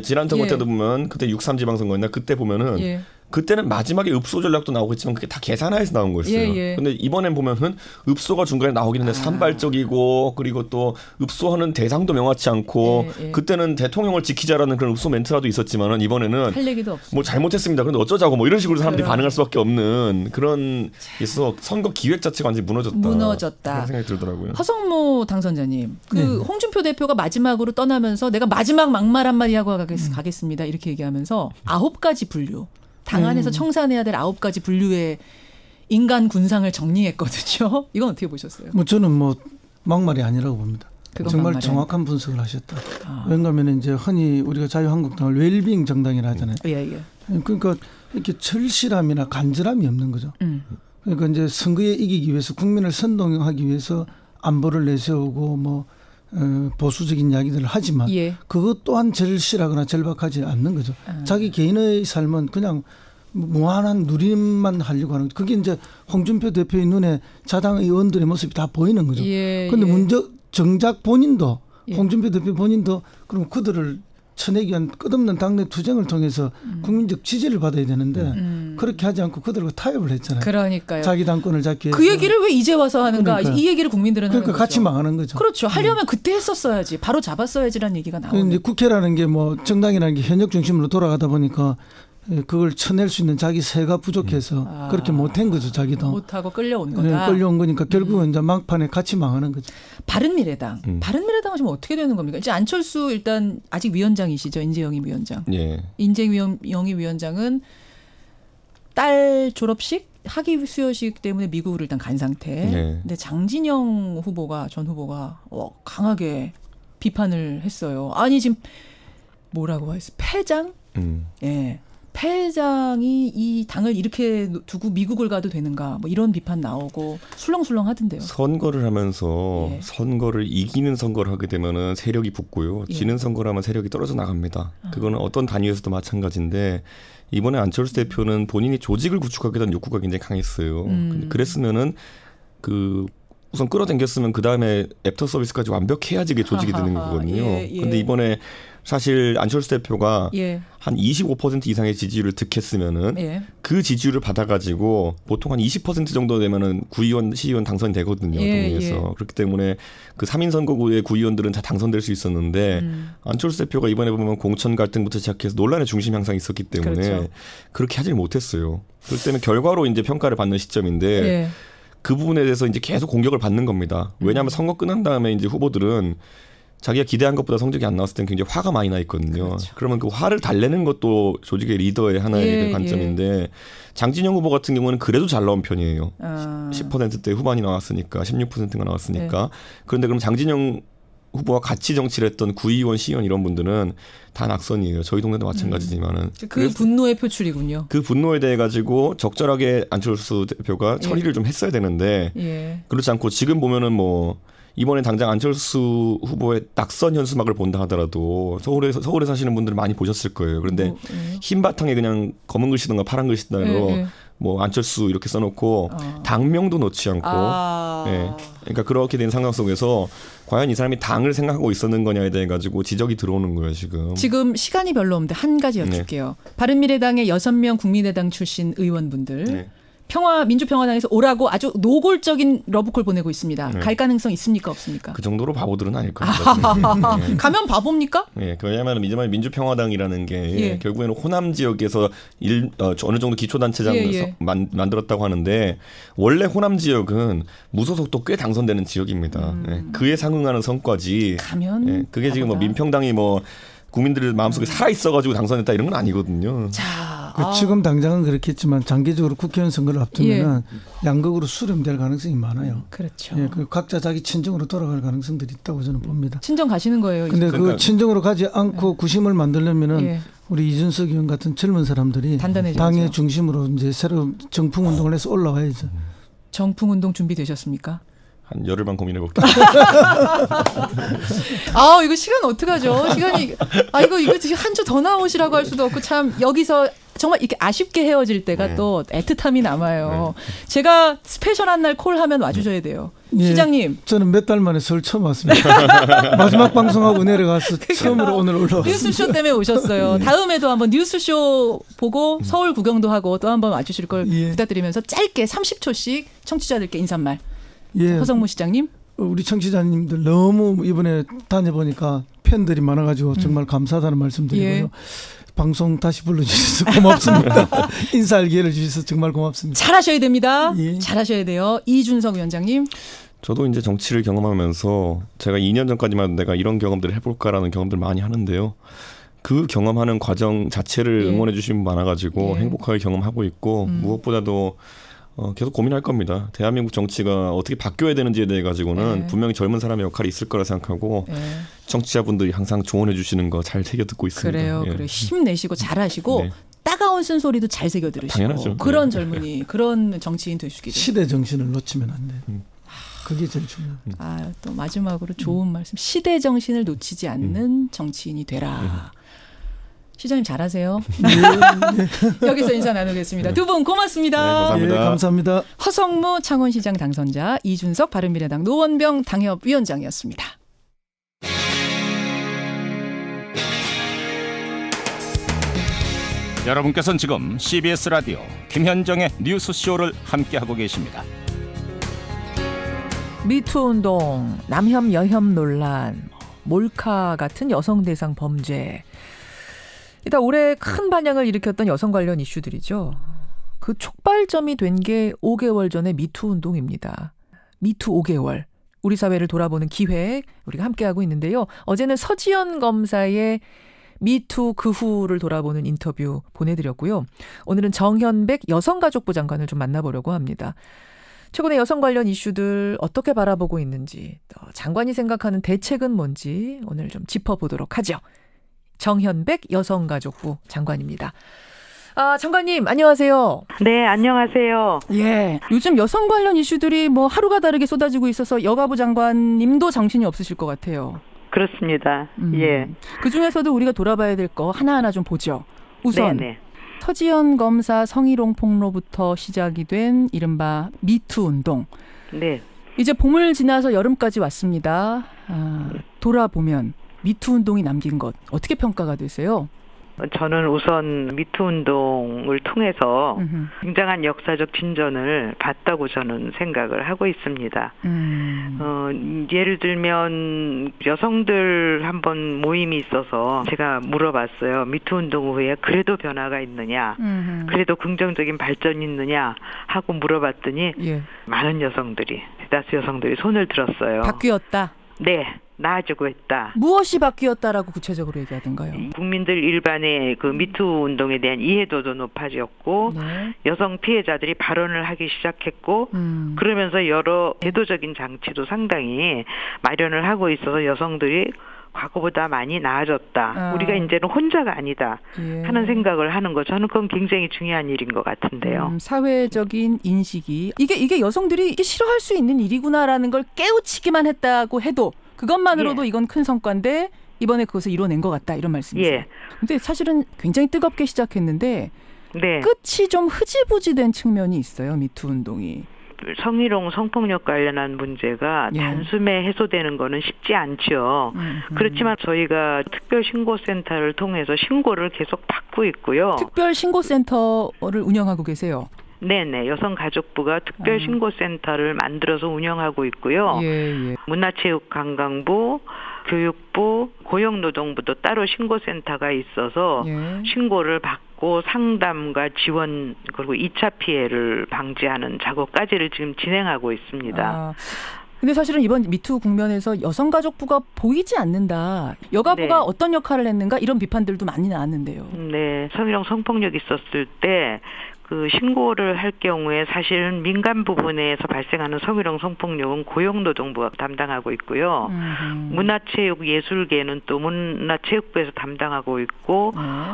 S11: 지난 선거 때도 보면 그때 6.3 지방선거였나 그때 보면은 그때는 마지막에 읍소 전략도 나오겠지만 그게 다 계산하에서 나온 거였어요. 근데 이번엔 보면은 읍소가 중간에 나오긴 했는데 산발적이고 그리고 또 읍소하는 대상도 명확치 않고 그때는 대통령을 지키자라는 그런 읍소 멘트라도 있었지만은 이번에는
S2: 할 얘기도 없어.
S11: 뭐 잘못했습니다. 그런데 어쩌자고 뭐 이런 식으로 사람들이 반응할 수밖에 없는 그런 있어 선거 기획 자체가 완전히 무너졌다. 그런 생각이 들더라고요.
S2: 허성모 당선자님, 홍준표 대표가 마지막으로 떠나면서 내가 마지막 막말 한마디 하고 가겠습니다. 이렇게 얘기하면서 9가지 분류. 당 안에서 청산해야 될 9가지 분류의 인간 군상을 정리했거든요. 이건 어떻게 보셨어요?
S10: 뭐 저는 뭐 막말이 아니라고 봅니다. 정말 정확한 분석을 하셨다. 왜냐하면 이제 흔히 우리가 자유한국당을 웰빙 정당이라 하잖아요. 그러니까 이렇게 절실함이나 간절함이 없는 거죠. 그러니까 이제 선거에 이기기 위해서 국민을 선동하기 위해서 안보를 내세우고 뭐 보수적인 이야기들을 하지만 그것 또한 절실하거나 절박하지 않는 거죠. 자기 개인의 삶은 그냥 무한한 누림만 하려고 하는 거죠. 그게 이제 홍준표 대표의 눈에 자당 의원들의 모습이 다 보이는 거죠. 그런데 정작 본인도 홍준표 대표 본인도 그럼 그들을 쳐내기 위한 끝없는 당내 투쟁을 통해서 국민적 지지를 받아야 되는데 그렇게 하지 않고 그들과 타협을 했잖아요.
S2: 그러니까요.
S10: 자기 당권을 잡기 위해서.
S2: 그 얘기를 왜 이제 와서 하는가. 이 얘기를 국민들은 하는 거죠.
S10: 같이 망하는 거죠.
S2: 그렇죠. 하려면 그때 했었어야지. 바로 잡았어야지라는 얘기가 나오는
S10: 이제 국회라는 게 뭐 정당이라는 게 현역 중심으로 돌아가다 보니까 그걸 쳐낼 수 있는 자기 세가 부족해서 그렇게 못한 거죠. 자기도.
S2: 못하고 끌려온 거다.
S10: 끌려온 거니까 결국은 이제 막판에 같이 망하는 거죠.
S2: 바른미래당. 바른미래당은 지금 어떻게 되는 겁니까? 이제 안철수 일단 아직 위원장이시죠. 인재영입 위원장. 인재영입 위원장은 딸 졸업식 학위 수여식 때문에 미국을 일단 간 상태. 근데 장진영 후보가 전 후보가 강하게 비판을 했어요. 아니 지금 뭐라고 했어? 패장? 패장이 이 당을 이렇게 두고 미국을 가도 되는가 뭐 이런 비판 나오고 술렁술렁 하던데요.
S11: 선거를 하면서 선거를 이기는 선거를 하게 되면은 세력이 붙고요. 지는 선거를 하면 세력이 떨어져 나갑니다. 그거는 어떤 단위에서도 마찬가지인데 이번에 안철수 대표는 본인이 조직을 구축하게 된 욕구가 굉장히 강했어요. 그랬으면은 우선 끌어당겼으면 그 다음에 애프터 서비스까지 완벽해야지 이게 조직이 되는 거거든요. 그런데 이번에 사실 안철수 대표가 한 25% 이상의 지지율을 득했으면은 그 지지율을 받아가지고 보통 한 20% 정도 되면은 구의원, 시의원 당선이 되거든요. 동의해서 그렇기 때문에 그 3인 선거구의 구의원들은 다 당선될 수 있었는데 안철수 대표가 이번에 보면 공천 갈등부터 시작해서 논란의 중심 항상 있었기 때문에 그렇게 하지를 못했어요. 그렇기 때문에 결과로 이제 평가를 받는 시점인데. 그 부분에 대해서 이제 계속 공격을 받는 겁니다. 왜냐하면 선거 끝난 다음에 이제 후보들은 자기가 기대한 것보다 성적이 안 나왔을 땐 굉장히 화가 많이 나 있거든요. 그러면 그 화를 달래는 것도 조직의 리더의 하나의 관점인데 장진영 후보 같은 경우는 그래도 잘 나온 편이에요. 10%대 후반이 나왔으니까 16%가 나왔으니까. 그런데 그럼 장진영 후보와 같이 정치를 했던 구의원, 시의원 이런 분들은 다 낙선이에요. 저희 동네도 마찬가지지만은.
S2: 그 분노의 표출이군요.
S11: 그 분노에 대해 가지고 적절하게 안철수 대표가 처리를 좀 했어야 되는데 그렇지 않고 지금 보면은 뭐 이번에 당장 안철수 후보의 낙선 현수막을 본다 하더라도 서울에 사시는 분들은 많이 보셨을 거예요. 그런데 흰 바탕에 그냥 검은 글씨든가 파란 글씨든가로 뭐 안철수 이렇게 써놓고 당명도 넣지 않고 그러니까 그렇게 된 상황 속에서 과연 이 사람이 당을 생각하고 있었는 거냐에 대해 가지고 지적이 들어오는 거예요.
S2: 지금 시간이 별로 없는데 한 가지 여쭐게요. 바른미래당의 6명 국민의당 출신 의원분들 민주평화당에서 오라고 아주 노골적인 러브콜 보내고 있습니다. 갈 가능성 있습니까 없습니까?
S11: 그 정도로 바보들은 아닐 겁니다.
S2: 가면 바보입니까?
S11: 왜냐하면 이제만 민주평화당이라는 게 결국에는 호남 지역에서 어느 정도 기초단체장을 만들었다고 하는데 원래 호남 지역은 무소속도 꽤 당선되는 지역입니다. 그에 상응하는 성과지.
S2: 가면
S11: 그게 지금 뭐 민평당이 뭐 국민들 마음속에 살아있어가지고 당선했다 이런 건 아니거든요.
S10: 지금 당장은 그렇겠지만 장기적으로 국회의원 선거를 앞두면 양극으로 수렴될 가능성이 많아요.
S2: 그렇죠.
S10: 각자 자기 친정으로 돌아갈 가능성들이 있다고 저는 봅니다.
S2: 친정 가시는 거예요.
S10: 그런데 그 친정으로 가지 않고 구심을 만들려면은 우리 이준석 의원 같은 젊은 사람들이 단단해져야죠. 당의 중심으로 이제 새로 정풍 운동을 해서 올라와야죠.
S2: 정풍 운동 준비되셨습니까?
S11: 한 열흘만 고민해볼게요.
S2: 이거 시간 어떡하죠? 시간이 이거 한 주 더 나오시라고 할 수도 없고 참 여기서 정말 이렇게 아쉽게 헤어질 때가 또 애틋함이 남아요. 제가 스페셜한 날 콜하면 와주셔야 돼요. 시장님.
S10: 저는 몇 달 만에 서울 처음 왔습니다. 마지막 방송하고 내려가서 처음으로 오늘 올라왔습니다.
S2: 뉴스쇼 때문에 오셨어요. 다음에도 한번 뉴스쇼 보고 서울 구경도 하고 또 한번 와주실 걸 부탁드리면서 짧게 30초씩 청취자들께 인사말. 허성무 시장님.
S10: 우리 청취자님들 너무 이번에 다녀보니까 팬들이 많아가지고 정말 감사하다는 말씀드리고요. 방송 다시 불러주셔서 고맙습니다. 인사할 기회를 주셔서 정말 고맙습니다.
S2: 잘하셔야 됩니다. 잘하셔야 돼요. 이준석 위원장님.
S11: 저도 이제 정치를 경험하면서 제가 2년 전까지만 내가 이런 경험들을 해볼까라는 경험들 많이 하는데요. 그 경험하는 과정 자체를 응원해 주시는 분 많아가지고 행복하게 경험하고 있고 무엇보다도 계속 고민할 겁니다. 대한민국 정치가 어떻게 바뀌어야 되는지에 대해 가지고는 분명히 젊은 사람의 역할이 있을 거라 생각하고 청취자분들이 항상 조언해 주시는 거 잘 새겨 듣고 있습니다.
S2: 그래요. 힘내시고 잘하시고 따가운 쓴소리도 잘 새겨 들으시고
S11: 당연하죠.
S2: 그런 젊은이 그런 정치인 되시기를.
S10: 시대 정신을 놓치면 안 돼요. 그게 제일 중요합니다.
S2: 또 마지막으로 좋은 말씀. 시대 정신을 놓치지 않는 정치인이 되라. 시장님 잘하세요. 여기서 인사 나누겠습니다. 두 분 고맙습니다.
S11: 감사합니다.
S10: 감사합니다.
S2: 허성무 창원시장 당선자, 이준석 바른미래당 노원병 당협위원장이었습니다.
S1: 여러분께서는 지금 CBS 라디오 김현정의 뉴스쇼를 함께하고 계십니다.
S2: 미투 운동, 남혐 여혐 논란, 몰카 같은 여성 대상 범죄. 일단 올해 큰 반향을 일으켰던 여성 관련 이슈들이죠. 그 촉발점이 된 게 5개월 전의 미투 운동입니다. 미투 5개월. 우리 사회를 돌아보는 기획 우리가 함께하고 있는데요. 어제는 서지연 검사의 미투 그 후를 돌아보는 인터뷰 보내드렸고요. 오늘은 정현백 여성가족부 장관을 좀 만나보려고 합니다. 최근의 여성 관련 이슈들 어떻게 바라보고 있는지, 장관이 생각하는 대책은 뭔지 오늘 좀 짚어보도록 하죠. 정현백 여성가족부 장관입니다. 장관님 안녕하세요.
S13: 네, 안녕하세요.
S2: 요즘 여성 관련 이슈들이 뭐 하루가 다르게 쏟아지고 있어서 여가부 장관님도 정신이 없으실 것 같아요.
S13: 그렇습니다.
S2: 그중에서도 우리가 돌아봐야 될 거 하나하나 좀 보죠. 우선 서지연 검사 성희롱 폭로부터 시작이 된 이른바 미투 운동. 이제 봄을 지나서 여름까지 왔습니다. 돌아보면 미투 운동이 남긴 것 어떻게 평가가 되세요?
S13: 저는 우선 미투 운동을 통해서 굉장한 역사적 진전을 봤다고 저는 생각을 하고 있습니다. 예를 들면 여성들 한번 모임이 있어서 제가 물어봤어요. 미투 운동 후에 그래도 변화가 있느냐, 그래도 긍정적인 발전이 있느냐 하고 물어봤더니 많은 여성들이, 대다수 여성들이 손을 들었어요.
S2: 바뀌었다?
S13: 네. 나아지고 있다.
S2: 무엇이 바뀌었다라고 구체적으로 얘기하던가요?
S13: 국민들 일반의 그 미투 운동에 대한 이해도도 높아졌고 여성 피해자들이 발언을 하기 시작했고 그러면서 여러 제도적인 장치도 상당히 마련을 하고 있어서 여성들이 과거보다 많이 나아졌다. 우리가 이제는 혼자가 아니다 하는 생각을 하는 거, 저는 그건 굉장히 중요한 일인 것 같은데요.
S2: 사회적인 인식이 이게 여성들이 이게 싫어할 수 있는 일이구나라는 걸 깨우치기만 했다고 해도 그것만으로도 이건 큰 성과인데 이번에 그것을 이뤄낸 것 같다 이런 말씀이세요. 근데 사실은 굉장히 뜨겁게 시작했는데 끝이 좀 흐지부지된 측면이 있어요. 미투 운동이.
S13: 성희롱, 성폭력 관련한 문제가 단숨에 해소되는 거는 쉽지 않죠. 그렇지만 저희가 특별신고센터를 통해서 신고를 계속 받고 있고요.
S2: 특별신고센터를 운영하고 계세요?
S13: 네네. 여성가족부가 특별신고센터를 만들어서 운영하고 있고요. 문화체육관광부, 교육부, 고용노동부도 따로 신고센터가 있어서 신고를 받고 상담과 지원 그리고 2차 피해를 방지하는 작업까지를 지금 진행하고 있습니다.
S2: 근데 사실은 이번 미투 국면에서 여성가족부가 보이지 않는다. 여가부가 어떤 역할을 했는가 이런 비판들도 많이 나왔는데요.
S13: 네. 성희롱 성폭력 있었을 때 그 신고를 할 경우에 사실은 민간 부분에서 발생하는 성희롱 성폭력은 고용노동부가 담당하고 있고요. 문화체육예술계는 또 문화체육부에서 담당하고 있고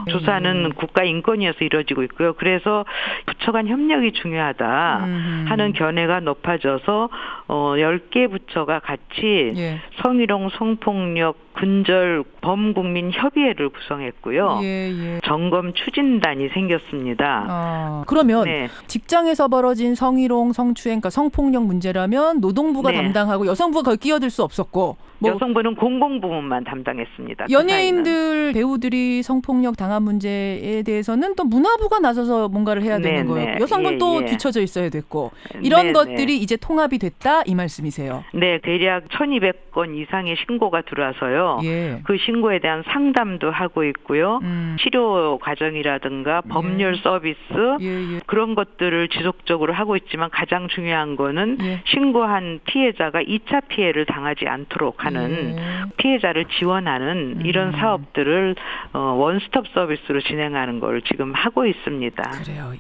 S13: 조사는 국가인권위에서 이루어지고 있고요. 그래서 부처 간 협력이 중요하다 하는 견해가 높아져서 10개 부처가 같이 성희롱 성폭력 근절 범국민협의회를 구성했고요. 점검 추진단이 생겼습니다.
S2: 그러면 직장에서 벌어진 성희롱, 성추행, 그러니까 성폭력 문제라면 노동부가 담당하고 여성부가 거의 끼어들 수 없었고
S13: 여성부는 공공부문만 담당했습니다.
S2: 연예인들, 배우들이 성폭력 당한 문제에 대해서는 또 문화부가 나서서 뭔가를 해야 되는 거예요. 여성부는 또 뒤처져 있어야 됐고 이런 것들이 이제 통합이 됐다 이 말씀이세요.
S13: 네, 대략 1,200건 이상의 신고가 들어와서요. 그 신고에 대한 상담도 하고 있고요. 치료 과정이라든가 법률 서비스 그런 것들을 지속적으로 하고 있지만 가장 중요한 거는 신고한 피해자가 2차 피해를 당하지 않도록 하는 피해자를 지원하는 이런 사업들을 원스톱 서비스로 진행하는 걸 지금 하고 있습니다.
S2: 그래요.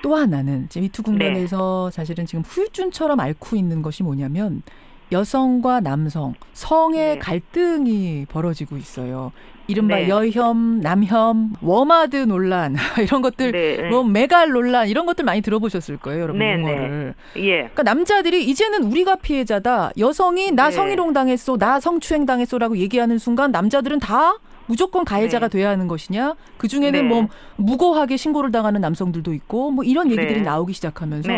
S2: 또 하나는 미투 국면에서 사실은 지금 후유증처럼 앓고 있는 것이 뭐냐면 여성과 남성, 성의 갈등이 벌어지고 있어요. 이른바 여혐, 남혐, 워마드 논란 이런 것들, 뭐 메갈 논란 이런 것들 많이 들어보셨을 거예요, 여러분 용어를. 그러니까 남자들이 이제는 우리가 피해자다. 여성이 나 성희롱 당했어, 나 성추행 당했어라고 얘기하는 순간 남자들은 다 무조건 가해자가 돼야 하는 것이냐? 그 중에는 뭐 무고하게 신고를 당하는 남성들도 있고 뭐 이런 얘기들이 나오기 시작하면서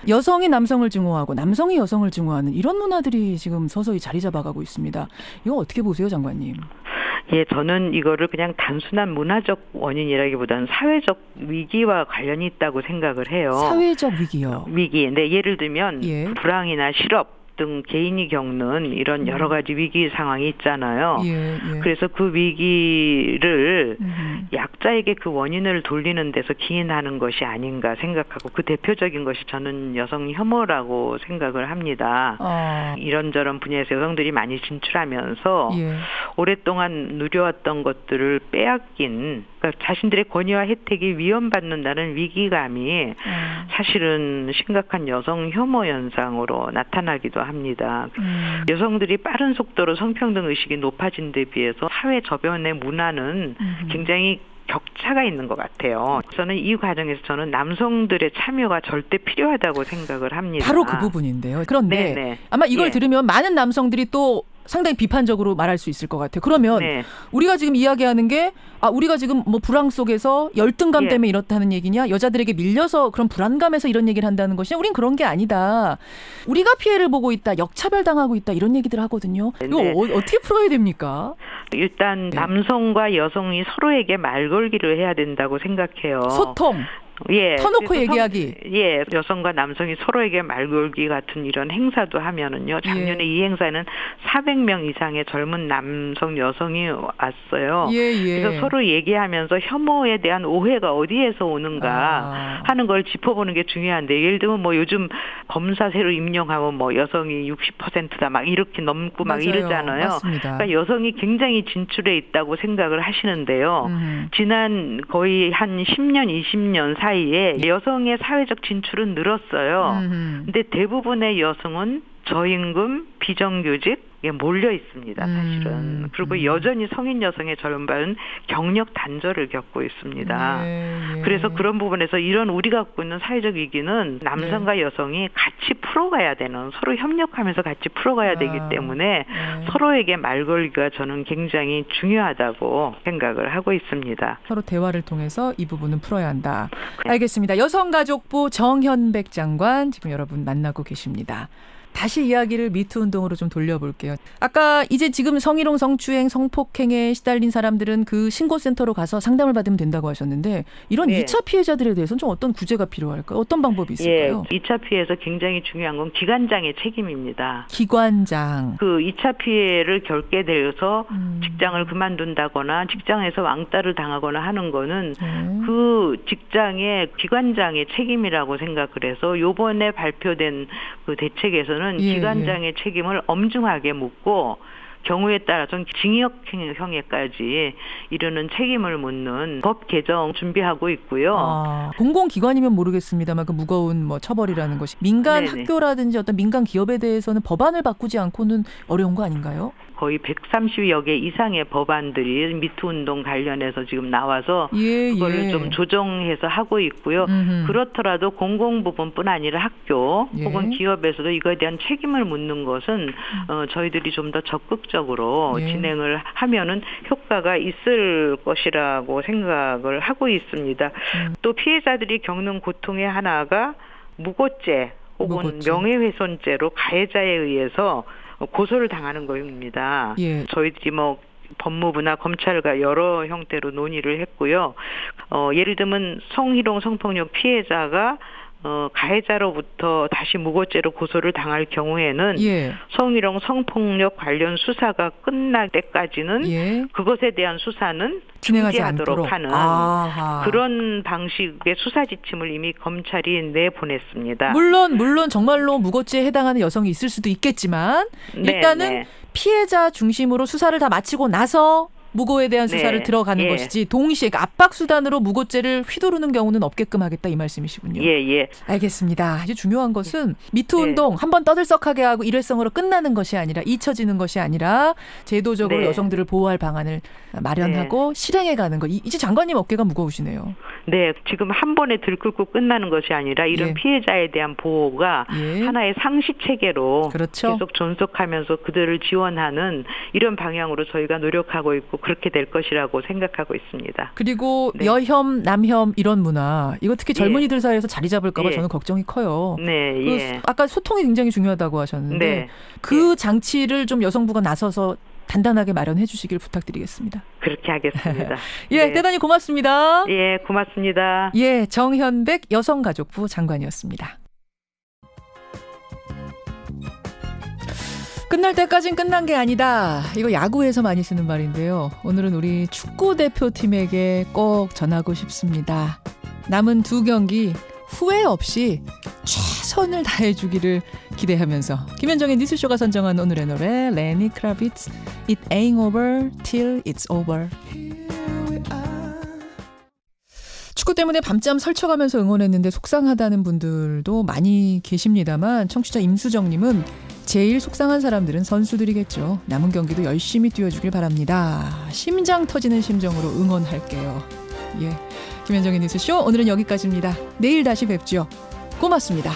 S2: 여성이 남성을 증오하고 남성이 여성을 증오하는 이런 문화들이 지금 서서히 자리 잡아가고 있습니다. 이거 어떻게 보세요, 장관님?
S13: 저는 이거를 그냥 단순한 문화적 원인이라기보다는 사회적 위기와 관련이 있다고 생각을 해요.
S2: 사회적 위기요?
S13: 위기. 네, 예를 들면 불황이나 실업 등 개인이 겪는 이런 여러 가지 위기 상황이 있잖아요. 그래서 그 위기를 약자에게 그 원인을 돌리는 데서 기인하는 것이 아닌가 생각하고 그 대표적인 것이 저는 여성 혐오라고 생각을 합니다. 이런저런 분야에서 여성들이 많이 진출하면서 오랫동안 누려왔던 것들을 빼앗긴 그러니까 자신들의 권위와 혜택이 위헌받는다는 위기감이 사실은 심각한 여성 혐오 현상으로 나타나기도 합니다. 여성들이 빠른 속도로 성평등 의식이 높아진 데 비해서 사회 저변의 문화는 굉장히 격차가 있는 것 같아요. 저는 이 과정에서 저는 남성들의 참여가 절대 필요하다고 생각을 합니다.
S2: 바로 그 부분인데요. 그런데 아마 이걸 들으면 많은 남성들이 또 상당히 비판적으로 말할 수 있을 것 같아요. 그러면 우리가 지금 이야기하는 게 우리가 지금 뭐 불황 속에서 열등감 때문에 이렇다는 얘기냐? 여자들에게 밀려서 그런 불안감에서 이런 얘기를 한다는 것이냐? 우린 그런 게 아니다. 우리가 피해를 보고 있다. 역차별당하고 있다. 이런 얘기들 하거든요. 이거 어떻게 풀어야 됩니까?
S13: 일단 남성과 여성이 서로에게 말 걸기를 해야 된다고 생각해요.
S2: 소통. 터놓고 얘기하기.
S13: 여성과 남성이 서로에게 말 걸기 같은 이런 행사도 하면은요. 작년에 이 행사에는 400명 이상의 젊은 남성, 여성이 왔어요. 그래서 서로 얘기하면서 혐오에 대한 오해가 어디에서 오는가 하는 걸 짚어보는 게 중요한데 예를 들면 뭐 요즘 검사 새로 임용하면 뭐 여성이 60%다 막 이렇게 넘고 막 이러잖아요.
S2: 맞습니다.
S13: 그러니까 여성이 굉장히 진출해 있다고 생각을 하시는데요. 지난 거의 한 10년, 20년 사이에 여성의 사회적 진출은 늘었어요. 근데 대부분의 여성은 저임금, 비정규직 몰려 있습니다, 사실은. 그리고 여전히 성인 여성의 절반은 경력 단절을 겪고 있습니다. 그래서 그런 부분에서 이런 우리가 갖고 있는 사회적 위기는 남성과 여성이 같이 풀어가야 되는, 서로 협력하면서 같이 풀어가야 되기 때문에 서로에게 말 걸기가 저는 굉장히 중요하다고 생각을 하고 있습니다.
S2: 서로 대화를 통해서 이 부분은 풀어야 한다. 알겠습니다. 여성가족부 정현백 장관 지금 여러분 만나고 계십니다. 다시 이야기를 미투 운동으로 좀 돌려볼게요. 아까 이제 지금 성희롱, 성추행, 성폭행에 시달린 사람들은 그 신고센터로 가서 상담을 받으면 된다고 하셨는데 이런 2차 피해자들에 대해서는 좀 어떤 구제가 필요할까요? 어떤 방법이 있을까요?
S13: 2차 피해에서 굉장히 중요한 건 기관장의 책임입니다.
S2: 기관장.
S13: 그 2차 피해를 겪게 되어서 직장을 그만둔다거나 직장에서 왕따를 당하거나 하는 거는 그 직장의 기관장의 책임이라고 생각을 해서 요번에 발표된 그 대책에서는 기관장의 책임을 엄중하게 묻고 경우에 따라서는 징역형에까지 이르는 책임을 묻는 법 개정 준비하고 있고요.
S2: 공공기관이면 모르겠습니다만 그 무거운 뭐 처벌이라는 것이 민간 학교라든지 어떤 민간 기업에 대해서는 법안을 바꾸지 않고는 어려운 거 아닌가요?
S13: 거의 130여 개 이상의 법안들이 미투 운동 관련해서 지금 나와서 그거를 좀 조정해서 하고 있고요. 그렇더라도 공공부문뿐 아니라 학교 혹은 기업에서도 이거에 대한 책임을 묻는 것은 저희들이 좀 더 적극적으로 진행을 하면은 효과가 있을 것이라고 생각을 하고 있습니다. 또 피해자들이 겪는 고통의 하나가 무고죄 혹은 명예훼손죄로 가해자에 의해서 고소를 당하는 것입니다. 저희들이 법무부나 검찰과 여러 형태로 논의를 했고요. 예를 들면 성희롱 성폭력 피해자가 가해자로부터 다시 무고죄로 고소를 당할 경우에는 성희롱 성폭력 관련 수사가 끝날 때까지는 그것에 대한 수사는 중지하도록 하는 그런 방식의 수사 지침을 이미 검찰이 내보냈습니다.
S2: 물론 정말로 무고죄에 해당하는 여성이 있을 수도 있겠지만 일단은 피해자 중심으로 수사를 다 마치고 나서 무고에 대한 수사를 들어가는 것이지 동시에 압박수단으로 무고죄를 휘두르는 경우는 없게끔 하겠다 이 말씀이시군요. 알겠습니다. 아주 중요한 것은 미투 운동 한번 떠들썩하게 하고 일회성으로 끝나는 것이 아니라 잊혀지는 것이 아니라 제도적으로 여성들을 보호할 방안을 마련하고 실행해가는 것. 이제 장관님 어깨가 무거우시네요.
S13: 네. 지금 한 번에 들끓고 끝나는 것이 아니라 이런 피해자에 대한 보호가 하나의 상시체계로 계속 존속하면서 그들을 지원하는 이런 방향으로 저희가 노력하고 있고 그렇게 될 것이라고 생각하고 있습니다.
S2: 그리고 여혐, 남혐 이런 문화 이거 특히 젊은이들 사이에서 자리 잡을까 봐 저는 걱정이 커요. 아까 소통이 굉장히 중요하다고 하셨는데 그 장치를 좀 여성부가 나서서 단단하게 마련해 주시길 부탁드리겠습니다.
S13: 그렇게 하겠습니다.
S2: 대단히 고맙습니다.
S13: 고맙습니다.
S2: 정현백 여성가족부 장관이었습니다. 끝날 때까진 끝난 게 아니다. 이거 야구에서 많이 쓰는 말인데요. 오늘은 우리 축구 대표팀에게 꼭 전하고 싶습니다. 남은 2경기 후회 없이 최선을 다해주기를 기대하면서 김현정의 뉴스쇼가 선정한 오늘의 노래 레니 크라비츠 It Ain't Over Till It's Over. 축구 때문에 밤잠 설쳐가면서 응원했는데 속상하다는 분들도 많이 계십니다만 청취자 임수정님은 제일 속상한 사람들은 선수들이겠죠. 남은 경기도 열심히 뛰어주길 바랍니다. 심장 터지는 심정으로 응원할게요. 김현정의 뉴스쇼 오늘은 여기까지입니다. 내일 다시 뵙죠. 고맙습니다.